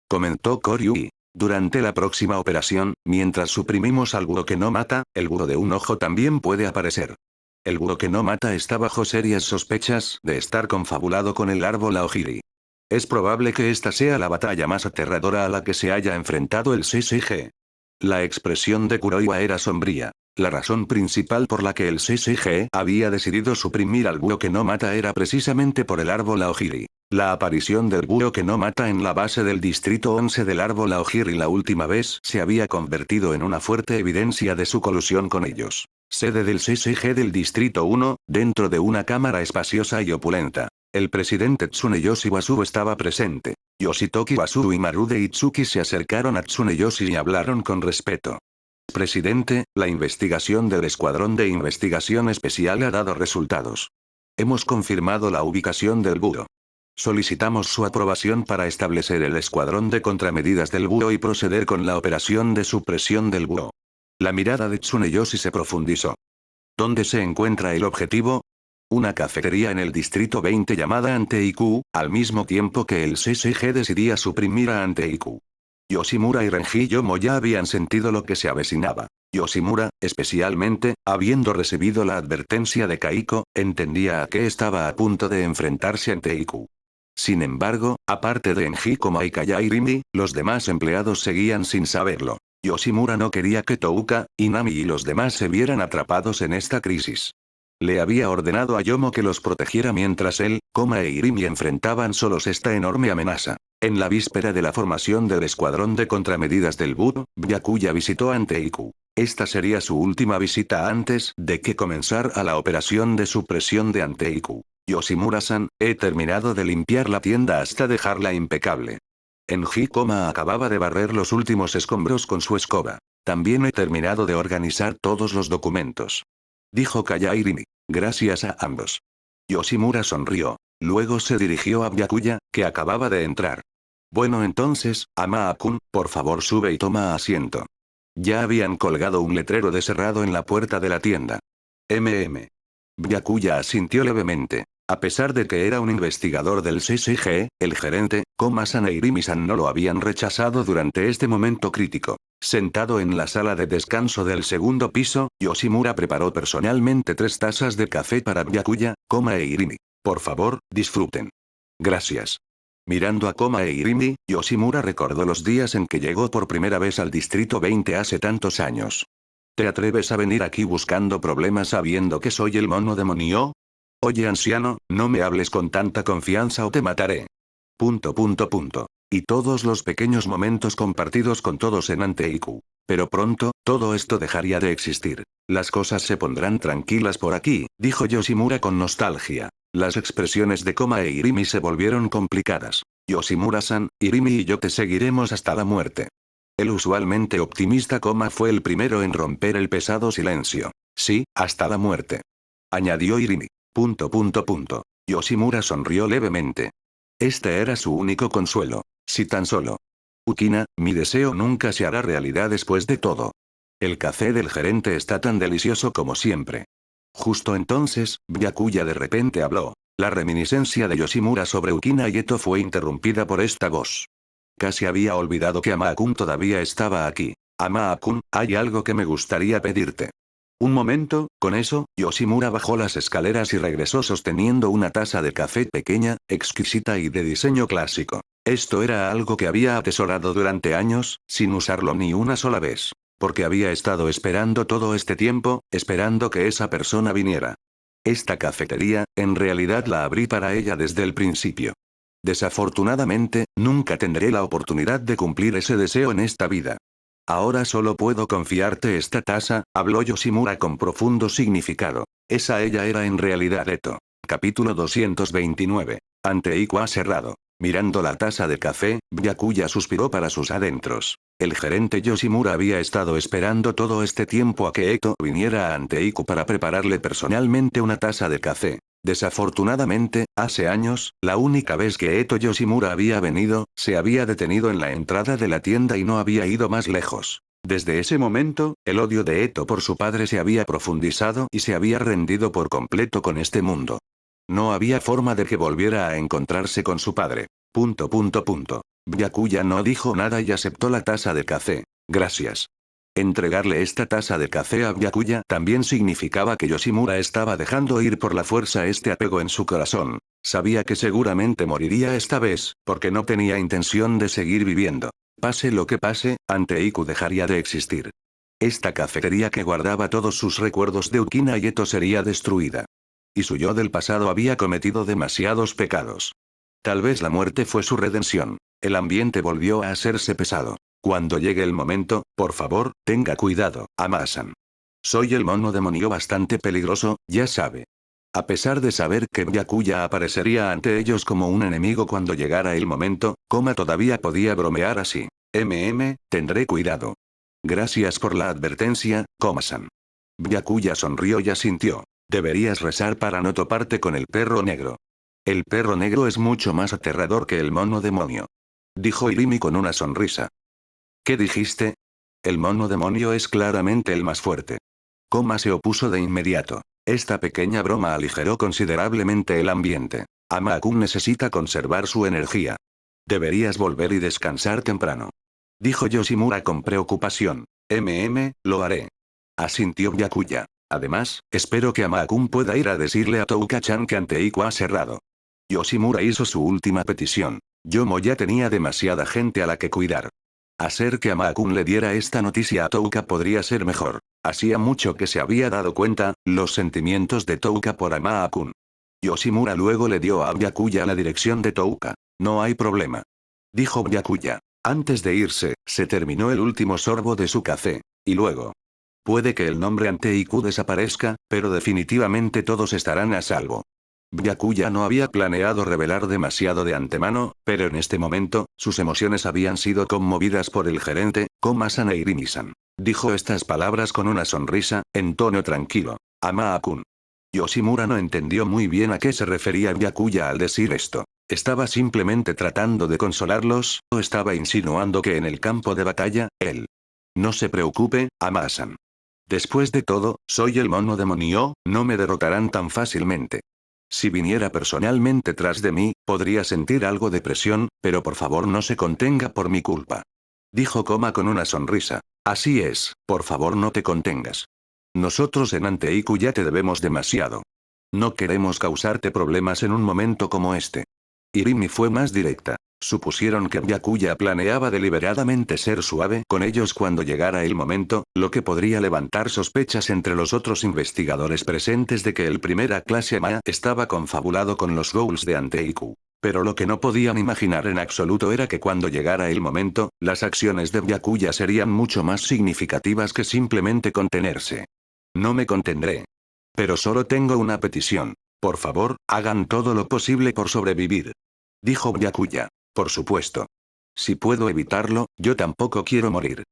Comentó Koryui. Durante la próxima operación, mientras suprimimos al búho que no mata, el búho de un ojo también puede aparecer. El búho que no mata está bajo serias sospechas de estar confabulado con el árbol Aogiri. Es probable que esta sea la batalla más aterradora a la que se haya enfrentado el CCG. La expresión de Kuroiwa era sombría. La razón principal por la que el CCG había decidido suprimir al búho que no mata era precisamente por el árbol Aogiri. La aparición del búho que no mata en la base del distrito 11 del árbol Aogiri la última vez se había convertido en una fuerte evidencia de su colusión con ellos. Sede del CCG del distrito 1, dentro de una cámara espaciosa y opulenta. El presidente Tsuneyoshi Wasu estaba presente. Yoshitoki Wasu y Marude Itsuki se acercaron a Tsuneyoshi y hablaron con respeto. Presidente, la investigación del Escuadrón de Investigación Especial ha dado resultados. Hemos confirmado la ubicación del búho. Solicitamos su aprobación para establecer el escuadrón de contramedidas del búho y proceder con la operación de supresión del búho. La mirada de Tsuneyoshi se profundizó. ¿Dónde se encuentra el objetivo? Una cafetería en el distrito 20 llamada Anteiku, al mismo tiempo que el CCG decidía suprimir a Anteiku. Yoshimura y Renji Yomo ya habían sentido lo que se avecinaba. Yoshimura, especialmente, habiendo recibido la advertencia de Kaiko, entendía a qué estaba a punto de enfrentarse Anteiku. Sin embargo, aparte de Enji como Aikaya y Rimi, los demás empleados seguían sin saberlo. Yoshimura no quería que Touka, Inami y los demás se vieran atrapados en esta crisis. Le había ordenado a Yomo que los protegiera mientras él, Koma e Irimi enfrentaban solos esta enorme amenaza. En la víspera de la formación del escuadrón de contramedidas del búho, Byakuya visitó Anteiku. Esta sería su última visita antes de que comenzara la operación de supresión de Anteiku. Yoshimura-san, he terminado de limpiar la tienda hasta dejarla impecable. Enji Koma acababa de barrer los últimos escombros con su escoba. También he terminado de organizar todos los documentos. Dijo Kaya Irimi. Gracias a ambos. Yoshimura sonrió. Luego se dirigió a Byakuya, que acababa de entrar. Bueno entonces, Ama-kun, por favor sube y toma asiento. Ya habían colgado un letrero de cerrado en la puerta de la tienda. Byakuya asintió levemente. A pesar de que era un investigador del CCG, el gerente, Koma-san e Irimi-san no lo habían rechazado durante este momento crítico. Sentado en la sala de descanso del segundo piso, Yoshimura preparó personalmente 3 tazas de café para Byakuya, Koma e Irimi. Por favor, disfruten. Gracias. Mirando a Koma e Irimi, Yoshimura recordó los días en que llegó por primera vez al distrito 20 hace tantos años. ¿Te atreves a venir aquí buscando problemas sabiendo que soy el mono demonio? Oye anciano, no me hables con tanta confianza o te mataré. ... Y todos los pequeños momentos compartidos con todos en Anteiku. Pero pronto, todo esto dejaría de existir. Las cosas se pondrán tranquilas por aquí, dijo Yoshimura con nostalgia. Las expresiones de Koma e Irimi se volvieron complicadas. Yoshimura-san, Irimi y yo te seguiremos hasta la muerte. El usualmente optimista Koma fue el primero en romper el pesado silencio. Sí, hasta la muerte. Añadió Irimi. ... Yoshimura sonrió levemente. Este era su único consuelo. Si tan solo. Ukina, mi deseo nunca se hará realidad después de todo. El café del gerente está tan delicioso como siempre. Justo entonces, Byakuya de repente habló. La reminiscencia de Yoshimura sobre Ukina y Eto fue interrumpida por esta voz. Casi había olvidado que Ama-kun todavía estaba aquí. Ama-kun, hay algo que me gustaría pedirte. Un momento, con eso, Yoshimura bajó las escaleras y regresó sosteniendo una taza de café pequeña, exquisita y de diseño clásico. Esto era algo que había atesorado durante años, sin usarlo ni una sola vez. Porque había estado esperando todo este tiempo, esperando que esa persona viniera. Esta cafetería, en realidad la abrí para ella desde el principio. Desafortunadamente, nunca tendré la oportunidad de cumplir ese deseo en esta vida. Ahora solo puedo confiarte esta taza, habló Yoshimura con profundo significado. Esa ella era en realidad Eto. Capítulo 229. Ante Iku ha cerrado. Mirando la taza de café, Byakuya suspiró para sus adentros. El gerente Yoshimura había estado esperando todo este tiempo a que Eto viniera ante Iku para prepararle personalmente una taza de café. Desafortunadamente, hace años, la única vez que Eto Yoshimura había venido, se había detenido en la entrada de la tienda y no había ido más lejos. Desde ese momento, el odio de Eto por su padre se había profundizado y se había rendido por completo con este mundo. No había forma de que volviera a encontrarse con su padre. Byakuya no dijo nada y aceptó la taza de café. Gracias. Entregarle esta taza de café a Byakuya también significaba que Yoshimura estaba dejando ir por la fuerza este apego en su corazón. Sabía que seguramente moriría esta vez, porque no tenía intención de seguir viviendo. Pase lo que pase, ante Iku dejaría de existir. Esta cafetería que guardaba todos sus recuerdos de Ukina y Eto sería destruida. Y su yo del pasado había cometido demasiados pecados. Tal vez la muerte fue su redención. El ambiente volvió a hacerse pesado. Cuando llegue el momento, por favor, tenga cuidado, Ama-san. Soy el mono demonio bastante peligroso, ya sabe. A pesar de saber que Byakuya aparecería ante ellos como un enemigo cuando llegara el momento, Koma todavía podía bromear así. Tendré cuidado. Gracias por la advertencia, Koma-san. Byakuya sonrió y asintió. Deberías rezar para no toparte con el perro negro. El perro negro es mucho más aterrador que el mono demonio. Dijo Irimi con una sonrisa. ¿Qué dijiste? El mono demonio es claramente el más fuerte. Koma se opuso de inmediato. Esta pequeña broma aligeró considerablemente el ambiente. Ama-kun necesita conservar su energía. Deberías volver y descansar temprano. Dijo Yoshimura con preocupación. Lo haré. Asintió Byakuya. Además, espero que Ama-kun pueda ir a decirle a Touka-chan que ante Iku ha cerrado. Yoshimura hizo su última petición. Yomo ya tenía demasiada gente a la que cuidar. Hacer que Ama-kun le diera esta noticia a Touka podría ser mejor. Hacía mucho que se había dado cuenta, los sentimientos de Touka por Ama-kun. Yoshimura luego le dio a Byakuya la dirección de Touka. No hay problema. Dijo Byakuya. Antes de irse, se terminó el último sorbo de su café. Y luego. Puede que el nombre ante Iku desaparezca, pero definitivamente todos estarán a salvo. Byakuya no había planeado revelar demasiado de antemano, pero en este momento, sus emociones habían sido conmovidas por el gerente, Koma-san e Irimi-san. Dijo estas palabras con una sonrisa, en tono tranquilo. Ama-kun. Yoshimura no entendió muy bien a qué se refería Byakuya al decir esto. ¿Estaba simplemente tratando de consolarlos, o estaba insinuando que en el campo de batalla, él? No se preocupe, Ama-san. Después de todo, soy el mono demonio, no me derrotarán tan fácilmente. Si viniera personalmente tras de mí, podría sentir algo de presión, pero por favor no se contenga por mi culpa. Dijo Koma con una sonrisa. Así es, por favor no te contengas. Nosotros en Ante-Iku ya te debemos demasiado. No queremos causarte problemas en un momento como este. Irimi fue más directa. Supusieron que Byakuya planeaba deliberadamente ser suave con ellos cuando llegara el momento, lo que podría levantar sospechas entre los otros investigadores presentes de que el primera clase Ama estaba confabulado con los Ghouls de Ante-Iku. Pero lo que no podían imaginar en absoluto era que cuando llegara el momento, las acciones de Byakuya serían mucho más significativas que simplemente contenerse. No me contendré. Pero solo tengo una petición. Por favor, hagan todo lo posible por sobrevivir. Dijo Byakuya. Por supuesto. Si puedo evitarlo, yo tampoco quiero morir.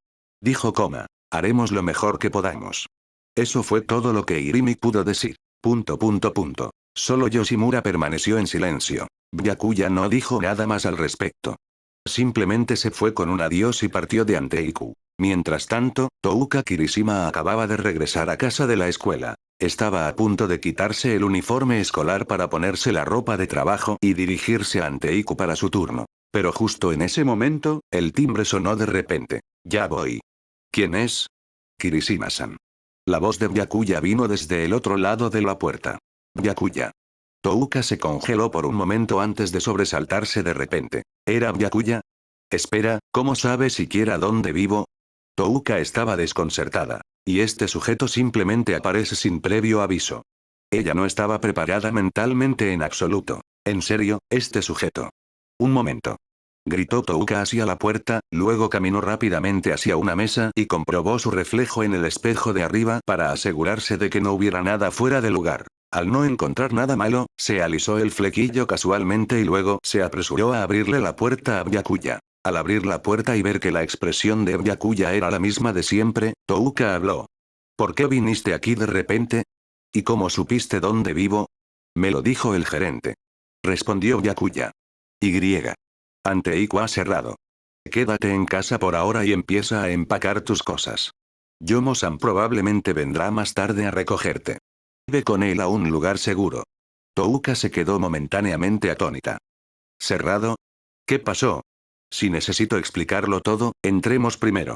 Dijo Koma. Haremos lo mejor que podamos. Eso fue todo lo que Irimi pudo decir. Solo Yoshimura permaneció en silencio. Byakuya no dijo nada más al respecto. Simplemente se fue con un adiós y partió de Ante-Iku. Mientras tanto, Touka Kirishima acababa de regresar a casa de la escuela. Estaba a punto de quitarse el uniforme escolar para ponerse la ropa de trabajo y dirigirse a Ante-Iku para su turno. Pero justo en ese momento, el timbre sonó de repente. Ya voy. ¿Quién es? Kirishima-san. La voz de Byakuya vino desde el otro lado de la puerta. Byakuya. Touka se congeló por un momento antes de sobresaltarse de repente. ¿Era Byakuya? Espera, ¿cómo sabe siquiera dónde vivo? Touka estaba desconcertada. Y este sujeto simplemente aparece sin previo aviso. Ella no estaba preparada mentalmente en absoluto. En serio, este sujeto. Un momento. Gritó Touka hacia la puerta, luego caminó rápidamente hacia una mesa y comprobó su reflejo en el espejo de arriba para asegurarse de que no hubiera nada fuera de lugar. Al no encontrar nada malo, se alisó el flequillo casualmente y luego se apresuró a abrirle la puerta a Byakuya. Al abrir la puerta y ver que la expresión de Byakuya era la misma de siempre, Touka habló. ¿Por qué viniste aquí de repente? ¿Y cómo supiste dónde vivo? Me lo dijo el gerente. Respondió Byakuya. Y. Ante Ikua cerrado. Quédate en casa por ahora y empieza a empacar tus cosas. Yomo-san probablemente vendrá más tarde a recogerte. Ve con él a un lugar seguro. Touka se quedó momentáneamente atónita. ¿Cerrado? ¿Qué pasó? Si necesito explicarlo todo, entremos primero.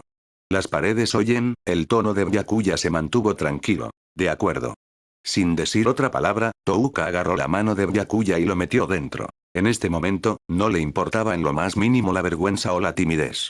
Las paredes oyen, el tono de Byakuya se mantuvo tranquilo. De acuerdo. Sin decir otra palabra, Touka agarró la mano de Byakuya y lo metió dentro. En este momento, no le importaba en lo más mínimo la vergüenza o la timidez.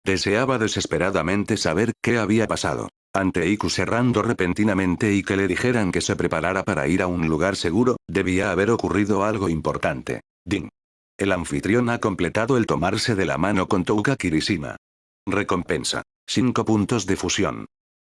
Deseaba desesperadamente saber qué había pasado. Ante Iku cerrando repentinamente y que le dijeran que se preparara para ir a un lugar seguro, debía haber ocurrido algo importante. Ding. El anfitrión ha completado el tomarse de la mano con Touka Kirishima. Recompensa. 5 puntos de fusión.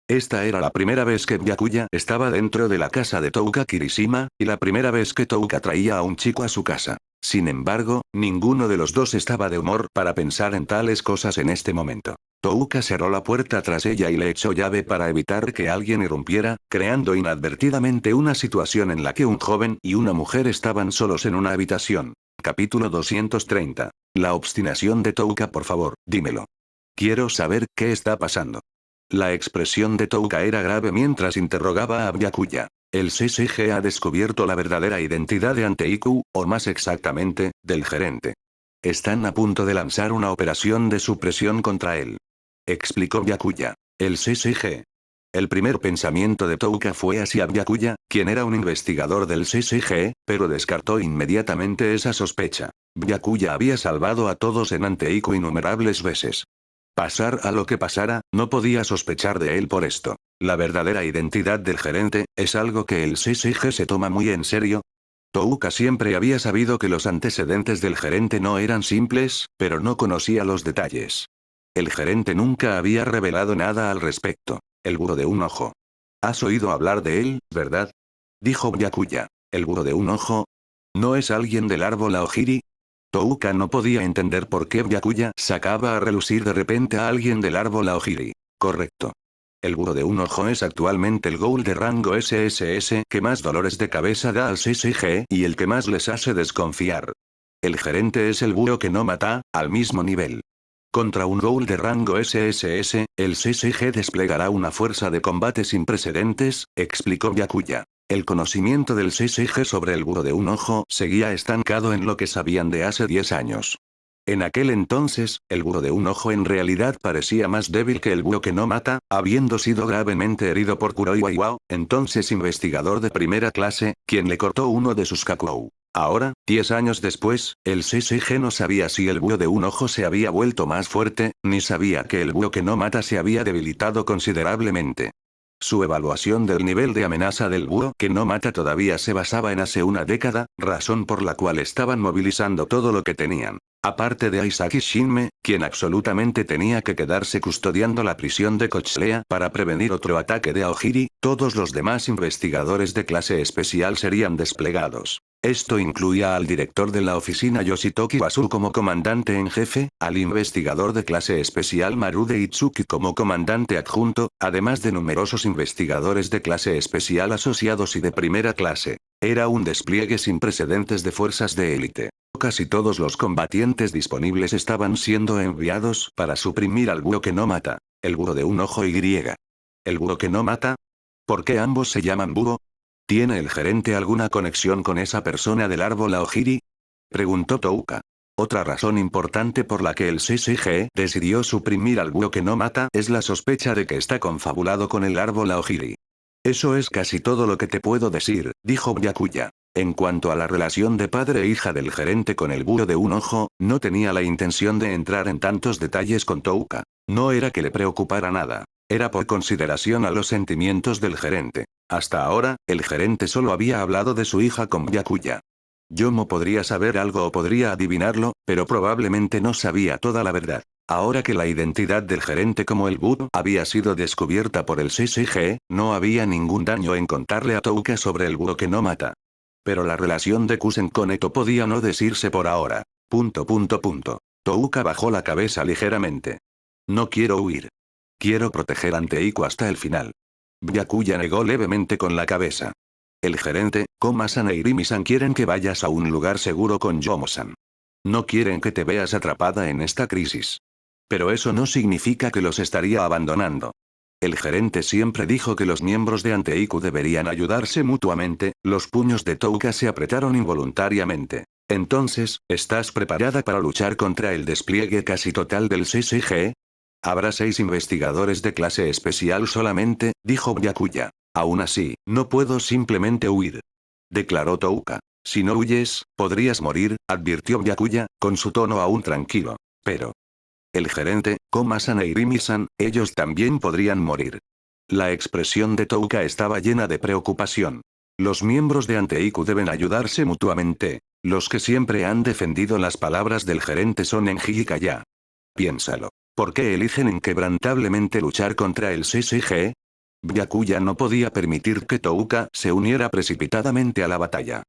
Esta era la primera vez que Byakuya estaba dentro de la casa de Touka Kirishima, y la primera vez que Touka traía a un chico a su casa. Sin embargo, ninguno de los dos estaba de humor para pensar en tales cosas en este momento. Touka cerró la puerta tras ella y le echó llave para evitar que alguien irrumpiera, creando inadvertidamente una situación en la que un joven y una mujer estaban solos en una habitación. Capítulo 230. La obstinación de Touka. Por favor, dímelo. Quiero saber qué está pasando. La expresión de Touka era grave mientras interrogaba a Byakuya. El CCG ha descubierto la verdadera identidad de Anteiku, o más exactamente, del gerente. Están a punto de lanzar una operación de supresión contra él. Explicó Byakuya. El CCG. El primer pensamiento de Touka fue hacia Byakuya, quien era un investigador del CCG, pero descartó inmediatamente esa sospecha. Byakuya había salvado a todos en Anteiku innumerables veces. Pasar a lo que pasara, no podía sospechar de él por esto. La verdadera identidad del gerente, es algo que el CCG se toma muy en serio. Touka siempre había sabido que los antecedentes del gerente no eran simples, pero no conocía los detalles. El gerente nunca había revelado nada al respecto. El búho de un ojo. ¿Has oído hablar de él, verdad? Dijo Byakuya. ¿El búho de un ojo? ¿No es alguien del árbol Aojiri? Touka no podía entender por qué Byakuya sacaba a relucir de repente a alguien del árbol Aojiri. Correcto. El búho de un ojo es actualmente el ghoul de rango SSS que más dolores de cabeza da al CCG y el que más les hace desconfiar. El gerente es el búho que no mata, al mismo nivel. Contra un ghoul de rango SSS, el CCG desplegará una fuerza de combate sin precedentes, explicó Byakuya. El conocimiento del CCG sobre el búho de un ojo seguía estancado en lo que sabían de hace 10 años. En aquel entonces, el búho de un ojo en realidad parecía más débil que el búho que no mata, habiendo sido gravemente herido por Kuroi Waiwao, entonces investigador de primera clase, quien le cortó uno de sus kakou. Ahora, 10 años después, el CCG no sabía si el búho de un ojo se había vuelto más fuerte, ni sabía que el búho que no mata se había debilitado considerablemente. Su evaluación del nivel de amenaza del búho que no mata todavía se basaba en hace una década, razón por la cual estaban movilizando todo lo que tenían. Aparte de Aisaki Shinme, quien absolutamente tenía que quedarse custodiando la prisión de Cochlea para prevenir otro ataque de Aojiri, todos los demás investigadores de clase especial serían desplegados. Esto incluía al director de la oficina Yoshitoki Basu como comandante en jefe, al investigador de clase especial Marude Itsuki como comandante adjunto, además de numerosos investigadores de clase especial asociados y de primera clase. Era un despliegue sin precedentes de fuerzas de élite. Casi todos los combatientes disponibles estaban siendo enviados para suprimir al búho que no mata. El búho de un ojo Y. ¿El búho que no mata? ¿Por qué ambos se llaman búho? ¿Tiene el gerente alguna conexión con esa persona del árbol Aojiri? Preguntó Touka. Otra razón importante por la que el CCG decidió suprimir al búho que no mata es la sospecha de que está confabulado con el árbol Aojiri. Eso es casi todo lo que te puedo decir, dijo Byakuya. En cuanto a la relación de padre e hija del gerente con el búho de un ojo, no tenía la intención de entrar en tantos detalles con Touka. No era que le preocupara nada. Era por consideración a los sentimientos del gerente. Hasta ahora, el gerente solo había hablado de su hija con Byakuya. Yomo podría saber algo o podría adivinarlo, pero probablemente no sabía toda la verdad. Ahora que la identidad del gerente como el Búho había sido descubierta por el CCG, no había ningún daño en contarle a Touka sobre el búho que no mata. Pero la relación de Kusen con Eto podía no decirse por ahora. Touka bajó la cabeza ligeramente. No quiero huir. Quiero proteger a Eiko hasta el final. Byakuya negó levemente con la cabeza. El gerente, Koma-san e Irimi-san quieren que vayas a un lugar seguro con Yomo-san. No quieren que te veas atrapada en esta crisis. Pero eso no significa que los estaría abandonando. El gerente siempre dijo que los miembros de Anteiku deberían ayudarse mutuamente. Los puños de Touka se apretaron involuntariamente. Entonces, ¿estás preparada para luchar contra el despliegue casi total del CCG? Habrá 6 investigadores de clase especial solamente, dijo Byakuya. Aún así, no puedo simplemente huir. Declaró Touka. Si no huyes, podrías morir, advirtió Byakuya, con su tono aún tranquilo. Pero. El gerente, Koma-san e Irimi-san, ellos también podrían morir. La expresión de Touka estaba llena de preocupación. Los miembros de Anteiku deben ayudarse mutuamente. Los que siempre han defendido las palabras del gerente son Enji y Kaya. Piénsalo. ¿Por qué eligen inquebrantablemente luchar contra el CCG? Byakuya no podía permitir que Touka se uniera precipitadamente a la batalla.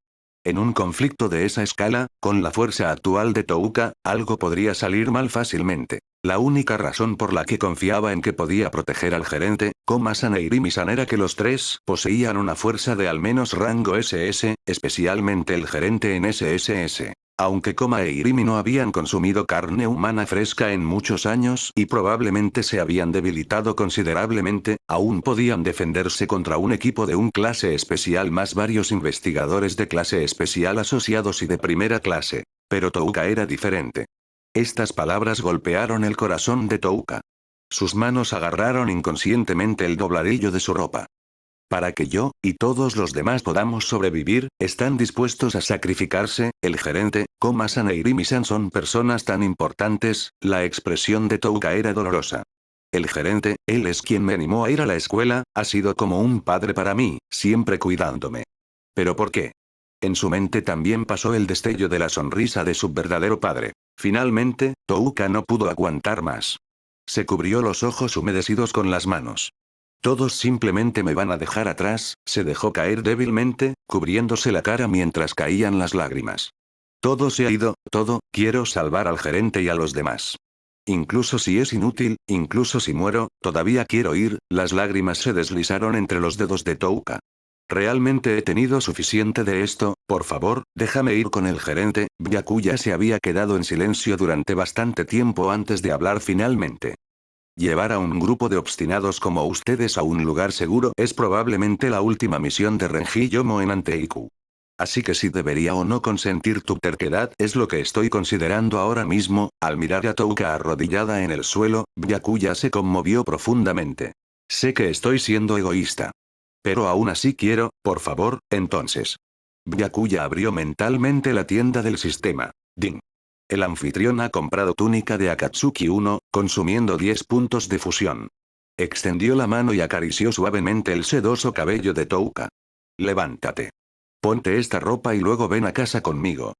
En un conflicto de esa escala, con la fuerza actual de Touka, algo podría salir mal fácilmente. La única razón por la que confiaba en que podía proteger al gerente, Koma-san e Irimi-san era que los tres poseían una fuerza de al menos rango SS, especialmente el gerente en SSS. Aunque Koma e Irimi no habían consumido carne humana fresca en muchos años y probablemente se habían debilitado considerablemente, aún podían defenderse contra un equipo de un clase especial más varios investigadores de clase especial asociados y de primera clase. Pero Touka era diferente. Estas palabras golpearon el corazón de Touka. Sus manos agarraron inconscientemente el dobladillo de su ropa. Para que yo, y todos los demás podamos sobrevivir, ¿están dispuestos a sacrificarse? El gerente, Koma-san e Irimi-san son personas tan importantes. La expresión de Touka era dolorosa. El gerente, él es quien me animó a ir a la escuela, ha sido como un padre para mí, siempre cuidándome. ¿Pero por qué? En su mente también pasó el destello de la sonrisa de su verdadero padre. Finalmente, Touka no pudo aguantar más. Se cubrió los ojos humedecidos con las manos. Todos simplemente me van a dejar atrás, se dejó caer débilmente, cubriéndose la cara mientras caían las lágrimas. Todo se ha ido, todo, quiero salvar al gerente y a los demás. Incluso si es inútil, incluso si muero, todavía quiero ir. Las lágrimas se deslizaron entre los dedos de Touka. Realmente he tenido suficiente de esto, por favor, déjame ir con el gerente. Byakuya se había quedado en silencio durante bastante tiempo antes de hablar finalmente. Llevar a un grupo de obstinados como ustedes a un lugar seguro es probablemente la última misión de Renji Yomo en Anteiku. Así que si debería o no consentir tu terquedad es lo que estoy considerando ahora mismo. Al mirar a Touka arrodillada en el suelo, Byakuya se conmovió profundamente. Sé que estoy siendo egoísta. Pero aún así quiero, por favor, entonces. Byakuya abrió mentalmente la tienda del sistema. Ding. El anfitrión ha comprado túnica de Akatsuki 1, consumiendo 10 puntos de fusión. Extendió la mano y acarició suavemente el sedoso cabello de Touka. Levántate. Ponte esta ropa y luego ven a casa conmigo.